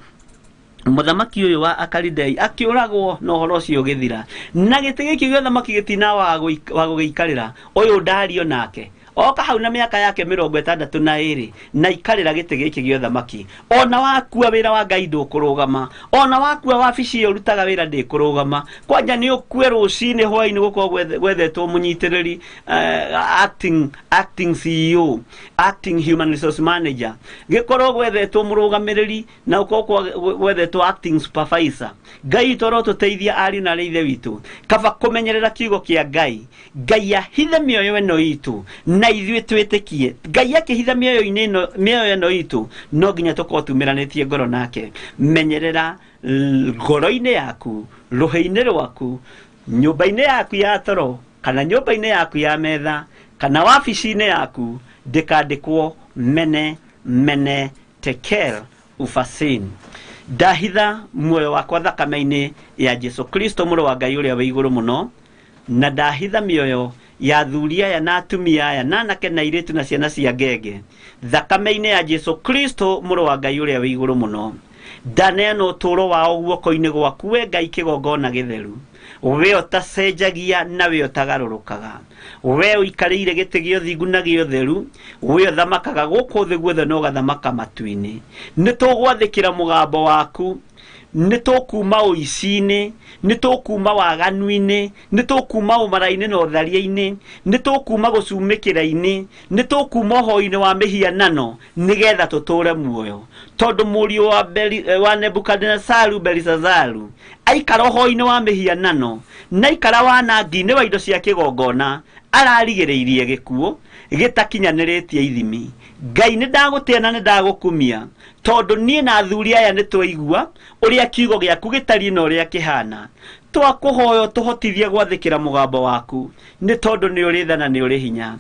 muthamaki uyu wa Akalidei akiuragwo no horo cio githira na giti giki gyo thamaki gitina wa gugiikarira uyu ndario nake oka hau na miaka yake 62 na ikarira giti giki gyo thamaki ona wakua wira wa Ngai ndukurugama ona wakua wabici yo rutaga wira ndikurugama kwanja ni ukue rucini Hwai-ni guko gwethetwo munyitiriri acting CEO acting human resource manager gikorwo gwethetwo murugamiriri na uko gwethetwo acting supervisor Ngai toro tuteithia ari na ithe witu kaba kumenyerera kiugo kia Ngai ahithe mioyo eno itu na ithuĩ twĩtĩkie Ngai akĩhitha mĩoyo ĩno itu no nginya tukorwo tumiranĩtie ngoro nake menyerera ngoro-inĩ yaku rũhĩ-inĩ rwaku nyũmba-inĩ yaku ya toro kana nyũmba-inĩ yaku ya metha kana wabici-inĩ yaku ndĩkandĩkwo Mene Tekel Upharsin ndahitha muoyo wakwa thakame-inĩ ya Jesu Kristo mũrũ wa Ngai ũrĩa wĩ igũrũ mũno na ndahitha mĩoyo ya thuria ya na atumia ya na anake na airĩtu na ciana cia ngenge thakame-inĩ ya Jesu Kristo mũrũ wa Ngai ũrĩa wĩ igũrũ mũno ndaneana ũtũũro wao guoko-inĩ gwaku we Ngai kĩgongona gĩtheru we ũtacenjagia na we ũtagarũrũkaga we ũikarĩire gĩtĩ gĩa ũthingu na gĩa ũtheru we ũthamakaga gũkũ thĩ guothe na ũgathamaka matu-inĩ nĩ tũgwathĩkĩra mũgambo waku nĩ tũkuma ũici-inĩ nĩ tũkuma waganu-inĩ nĩ tũkuma ũmara-inĩ na ũtharia-inĩ nĩ tũkuma gũcumĩkĩra-inĩ nĩ tũkuma ũhoi-inĩ wa mĩhianano nĩgetha tũtũũre muoyo tondũ mũriũ wa Nebukadnezaru Belisazaru aikara ũhoi-inĩ wa mĩhianano na aikara wanangi-inĩ wa indo cia kĩgongona ararigĩrĩirie gĩkuũ gĩtakinyanĩrĩtie ithimi Ngai nĩ ndagũtĩa na nĩ ndagũkumia tondu niĩ na athuri aya nĩ twaigua ũrĩa kiugo gĩaku gĩtariĩ na ũrĩa kĩhana twakũhoya tũhotithie gwathĩkĩra mũgambo waku nĩ tondu nĩ ũrĩ tha na nĩ ũrĩ hinya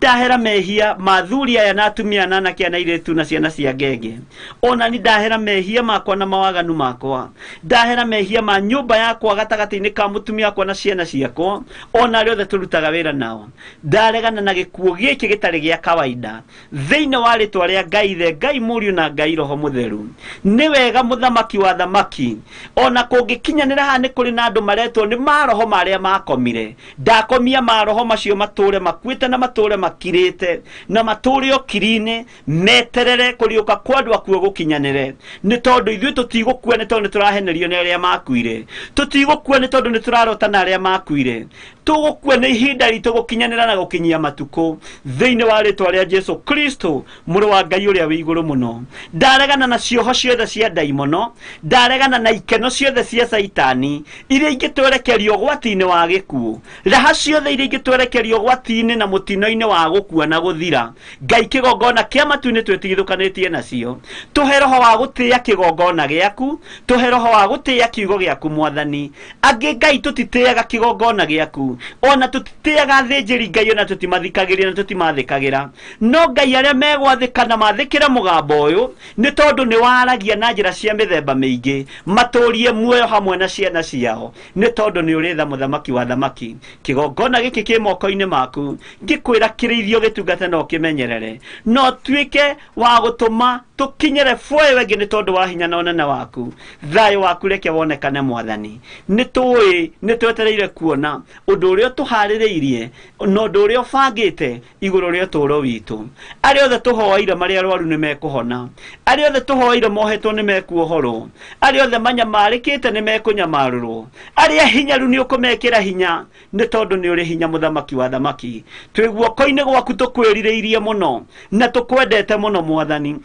ndahera mehia mathuri aya na atumia na anake na airĩtu na ciana cia ngenge ona ni ndahera mehia makwa na mawaganu makwa ndahera mehia ma nyũmba yakwa gatagatĩ-inĩ ka mũtumia wakwa na ciana ciakwa ona arĩa othe tũrutaga wĩra nao ndaregana na gĩkuũ gĩkĩ gĩtarĩ gĩa kawaida thĩinĩ wa rĩtwa rĩa Ngai ithe Ngai mũriũ na Ngai roho mũtheru nĩ wega mũthamaki wa thamaki ona kũngĩkinyanĩra haha nĩ kũrĩ na andũ maretwo nĩ maroho marĩa makomire ndakomia maroho macio matũũre makuĩte na matũũre makirĩte na matũũre okiri-inĩ meterere kũriũka kwa andũ akuo gũkinyanĩre nĩ tondũ ithuĩ tũtigũkua nĩ tondũ nĩ tũrahenerio nĩ arĩa makuire tũtigũkua nĩ tondũ nĩ tũrarota na arĩa makuire tũgũkua nĩ ihinda ritũ gũkinyanĩra na gũkinyia matukũ thĩinĩ wa rĩtwa rĩa Jesu Kristo mũrũ wa Ngai ũrĩa wĩ igũrũ mũno ndaregana na cioho ciothe cia ndaimono ndaregana na ikeno ciothe cia Saitani iria ingĩtwerekerio ũgwati-inĩ wa gĩkuũ raha ciothe iria ingĩtwerekerio ũgwati-inĩ na mũtino-inĩ wa gũkua na gũthira Ngai kĩgongona kĩa matu-inĩ twĩtigithũkanĩtie nacio tũhe roho wa gũtĩĩa kĩgongona gĩaku tũhe roho wa gũtĩĩa kiugo gĩaku Mwathani angĩ Ngai tũtitĩaga kĩgongona gĩaku ona tũtitĩaga athĩnjĩri Ngai ona tũtimathikagĩria na tũtimathĩkagĩra no Ngai arĩa megwathĩka na mathĩkĩra mũgambo ũyũ nĩ tondũ nĩ waragia na njĩra cia mĩthemba mĩingĩ matũũrie muoyo hamwe na ciana ciao nĩ tondũ nĩ ũrĩ tha mũthamaki wa thamaki kĩgongona gĩkĩ kĩ moko-inĩ maku ngĩkwĩra kĩrĩithio gĩtungate no kĩmenyerere no tuĩke wa gũtũma tũkinyĩre bũĩ wengĩ nĩ tondũ wa hinya na ũnene waku thayũ waku reke wonekane Mwathani nĩ tũĩ nĩ twetereire kuona ũndũ ũrĩa tũharĩrĩirie na ũndũ ũrĩa ũbangĩte igũrũ rĩa ũtũũro witũ arĩa othe tũhoeire marĩa arwaru nĩ mekũhona arĩa othe tũhoeire mohetwo nĩ mekuohorwo arĩa othe manyamarĩkĩte nĩ mekũnyamarũrwo arĩa hinyaru nĩ ũkũmekĩra hinya nĩ tondũ nĩ ũrĩ hinya mũthamaki wa thamaki twĩ guoko-inĩ gwaku tũkwĩrirĩirie mũno na tũkwendete mũno Mwathani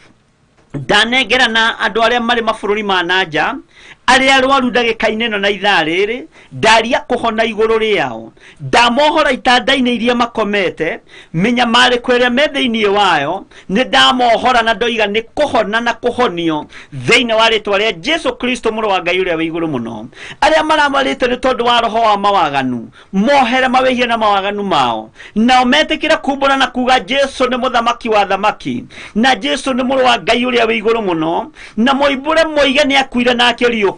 ndanengerana andũ arĩa marĩ mabũrũri ma nanja ari arwaru ndagika-inĩ ĩno na ithaa rĩrĩ ndaria kũhona igũrũ rĩao ndamohora itanda-inĩ iria makomete mĩnyamarĩko ĩrĩa me thĩinĩ wayo nĩ ndamohora na ndoiga nĩ kũhona na kũhonio thĩinĩ wa rĩtwa rĩa Jesu Kristo mũrũ wa Ngai ũrĩa wĩ igũrũ mũno arĩa maramarĩte nĩ tondũ wa roho wa mawaganu mohere mawĩhia na mawaganu mao nao metĩkĩre kumbũra na kuga Jesu nĩ mũthamaki wa thamaki na Jesu nĩ mũrũ wa Ngai ũrĩa wĩ igũrũ mũno na moimbũre moige nĩ akuire na akĩriũka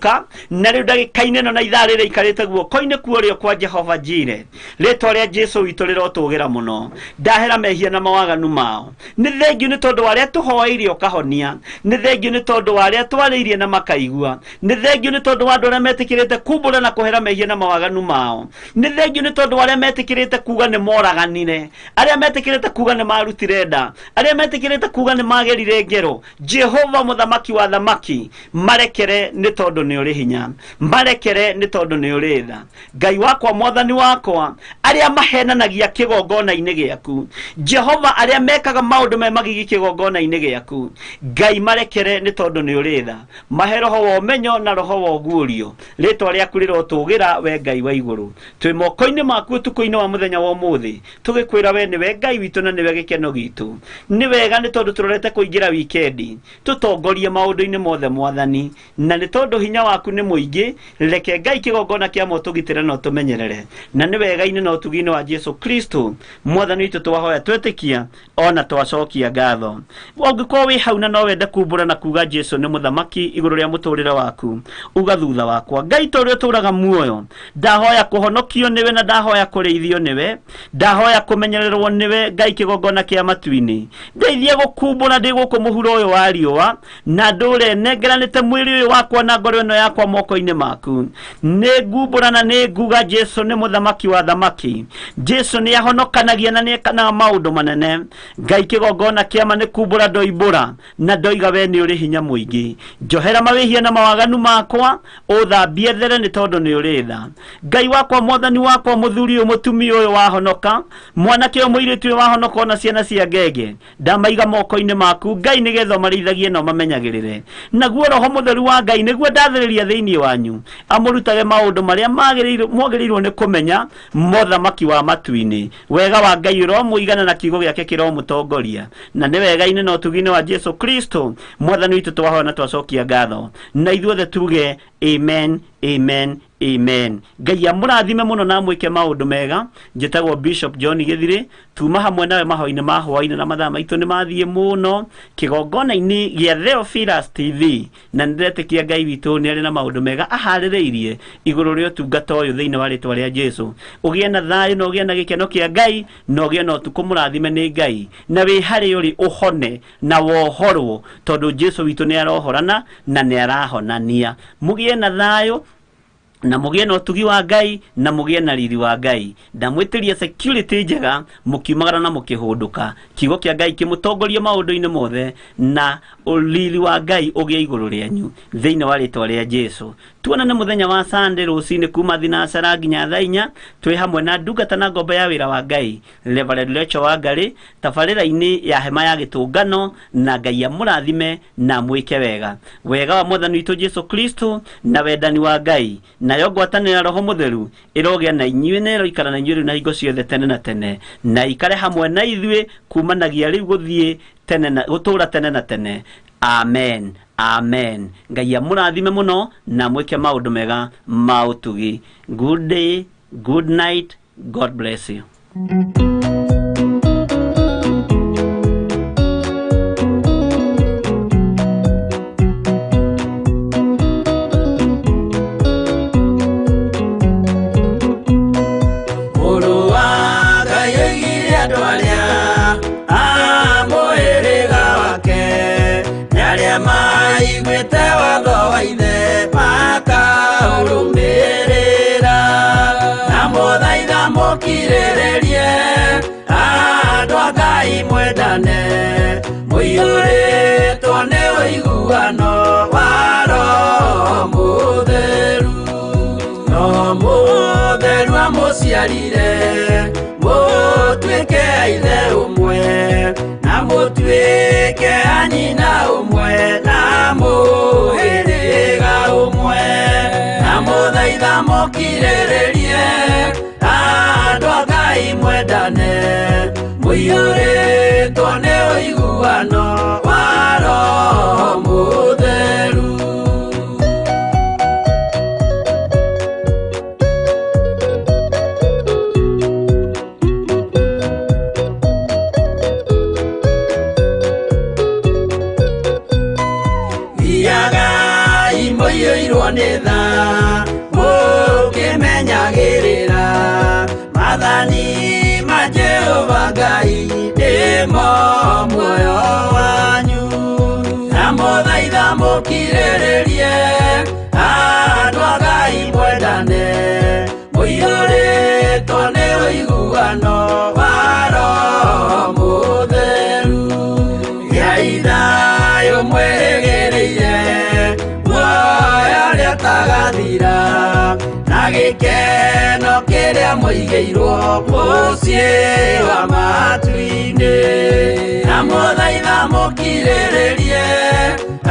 na rĩu ndagĩka-inĩ ĩno na ithaa rĩrĩ ikarĩte guoko-inĩ kuorĩo kwa Jehova Jire rĩtwa rĩa Jesu witũ rĩrotũgĩra mũno ndahera mehia na mawaganu mao nĩ thengiũ nĩ tondũ wa arĩa tũhoeire ũkahonia nĩ thengiũ nĩ tondũ wa arĩa twarĩirie na makaigua nĩ thengiũ nĩ tondũ wa andũ arĩa metĩkĩrĩte kumbũra na kũhera mehia na mawaganu mao nĩ thengiũ nĩ tondũ wa arĩa metĩkĩrĩte kuga nĩ moraganire arĩa metĩkĩrĩte kuga nĩ marutire nda arĩa metĩkĩrĩte kuga nĩ magerire ngero Jehova mũthamaki wa thamaki marekere nĩ tondũ nĩ ũrĩ hinya marekere nĩ tondũ nĩ ũrĩ tha Ngai wakwa mwathani wakwa arĩa mahenanagia kĩgongona-inĩ gĩaku Jehova arĩa mekaga maũndũ me magigi kĩgongona-inĩ gĩaku Ngai marekere nĩ tondũ nĩ ũrĩ tha mahe roho wa ũmenyo na roho wa ũguũrio rĩtwa rĩaku rĩrotũgĩra we Ngai wa igũrũ twĩ moko-inĩ maku ũtukũ-inĩ wa mũthenya wa ũmũthĩ tũgĩkwĩra we nĩwe Ngai witũ na nĩwe gĩkeno gitũ nĩ wega nĩ tondũ tũrorete kũingĩra wikendi tũtongorie maũndũ-inĩ mothe mwathani na nĩ tondũ hinya waku nĩ mũingĩ reke Ngai kĩgongona kĩa mo tũgitĩre no tũmenyerere na nĩ wega-inĩ na ũtugi-inĩ wa Jesu Kristo mwathani witũ twahoya twetĩkia ona twacokia ngatho ũngĩkorwo wĩ hau na no wende kumbũra na kuga Jesu nĩ mũthamaki igũrũ rĩa mũtũrĩre waku uga thutha wakwa Ngai ta ũrĩa ũtũũraga muoyo ndahoya kũhonokio nĩwe na ndahoya kũrĩithio nĩwe ndahoya kũmenyererwo nĩwe Ngai kĩgongona kĩa matu-inĩ ndeithia gũkumbũra ndĩ gũkũ mũhuro ũyũ wa riũa na ndũre nengeranĩte mwĩrĩ ũyũ wakwa na ngoro ĩno yakwa moko-inĩ maku nĩ ngumbũra na nĩ nguga Jesu nĩ mũthamaki wa thamaki Jesu nĩ ahonokanagia na nĩ ekanaga maũndũ manene Ngai kĩgongona kĩama nĩ kumbũra ndoimbũra na ndoiga we nĩ ũrĩ hinya mũingĩ njohera mawĩhia na mawaganu makwa ũthambie there nĩ tondũ nĩ ũrĩ tha Ngai wakwa mwathani wakwa mũthuri ũyũ mũtumia ũyũ wahonoka mwanake ũyũ mũirĩtu ũyũ wahonoka na ciana cia ngenge ndamaiga moko-inĩ maku Ngai nĩgetha marĩithagie no mamenyagĩrĩre naguo roho mũtheru wa Ngai nĩguo ndathĩrĩria thĩinĩ wanyu amũrutage maũndũ marĩa mwagĩrĩirwo nĩ kũmenya mũthamaki wa matu-inĩ wega wa Ngai ũromũigana na kiugo gĩake kĩromũtongoria na nĩ wega-inĩ na ũtugi-inĩ wa Jesu Kristo mwathani witũ twahoya na twacokia ngatho na ithuothe tuge amen amen amen Ngai amũrathime mũno na mwĩke maũndũ mega njĩtagwo Bishop John Gĩthirĩ tuma hamwe nawe mahoya-inĩ ma hwaĩ-inĩ na mathaa maitũ nĩ mathiĩ mũno kĩgongona-inĩ gĩa Theophilus TV na nĩndĩretĩkia Ngai witũ nĩ arĩ na maũndũ mega aharĩrĩirie igũrũ rĩa ũtungata ũyũ thĩinĩ wa rĩtwa rĩa Jesu ũgĩe na thayũ na ũgĩe na gĩkeno kĩa Ngai na ũgĩe na ũtukũ mũrathime nĩ Ngai na wĩ harĩ ũrĩ ũhone na wohorwo tondũ Jesu witũ nĩ arohorana na nĩ arahonania mũgĩe na thayũ na mũgĩe na ũtugi wa Ngai na mũgĩe na riri wa Ngai ndamwĩtĩria security njega mũkiumagara na mũkĩhũndũka kiugo kĩa Ngai kĩmũtongorie maũndũ-inĩ mothe na riri wa Ngai ũgĩe igũrũ rĩanyu thĩinĩ wa rĩtwa rĩa Jesu tuonane mũthenya wa Sunday rũcinĩ kuma thinacara nginya thaa 4 twĩ hamwe na ndungata na ngombo ya wĩra wa Ngai Reverend Lecho wa Ngarĩ tabarĩra-inĩ ya hema ya gĩtũngano na Ngai amũrathime na mwĩke wega wa mwathani witũ Jesu Kristo na wendani wa Ngai nayo ngwatanĩra roho mũtheru ĩrogĩa na inyuĩ na ĩroikara na inyuĩ na hingo ciothe tene na tene na ikare hamwe na ithuĩ kumanagia rĩu gũthiĩ tene na gũtũũra tene na tene amen amen Ngai amũrathime mũno na mwĩke maũndũ mega ma ũtugi good day good night God bless you mũiyũrĩtwo nĩ ũiguano wa Roho Mũtheru Roho Mũtheru amũciarire mũtuĩke a ithe ũmwe na mũtuĩke a nyina ũmwe na mũhĩrĩga ũmwe mukirĩrĩrie andũ a Ngai mwendane mũiyũrĩtwo nĩ ũiguano wa Roho Mũtheru. Thiagai mũiyũirwo nĩ tha mũkĩmenyagĩrĩra mathani ma Jehova Ngai nĩmo muoyo wanyu. Na mũthaitha mũkirĩrĩrie andũ a Ngai mwendane mũiyũrĩtwo nĩ ũiguano wa Roho Mũtheru. Gĩai thayũ mwĩrĩgĩrĩire muoyo ũrĩa ũtagathira na gĩkeno kĩrĩa mũigĩirwo mũciĩ wa matu-inĩ. Na mũthaitha mũkirĩrĩrie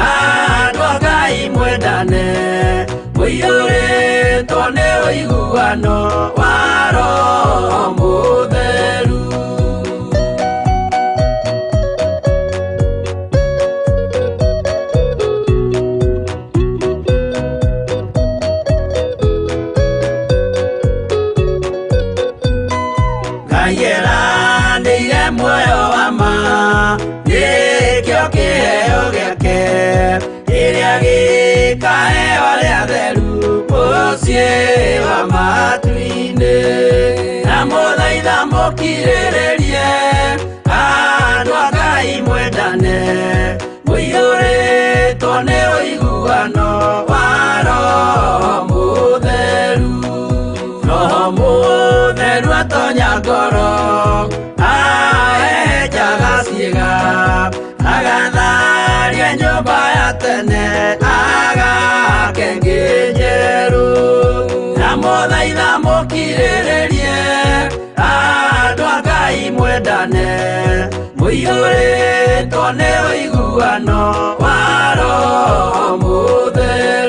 andũ a Ngai mwendane mũiyũrĩtwo nĩ ũiguano wa Roho Mũtheru. Nĩire muoyo wa ma nĩkĩo kĩheo gĩake kĩrĩa gĩkaheo arĩa atheru mũciĩ wa matu-inĩ. Na mũthaitha mũkirĩrĩrie andũ a Ngai mwendane mũiyũrĩtwo nĩ ũiguano wa Roho Mũtheru. Roho Mũtheru atonya ngoro ahejaga ciĩga agatharia nyũmba ya tene agake ngĩ njerũ. Na mũthaitha mũkirĩrĩrie andũ a Ngai mwendane mũiyũrĩtwo nĩ ũiguano wa Roho Mũtheru.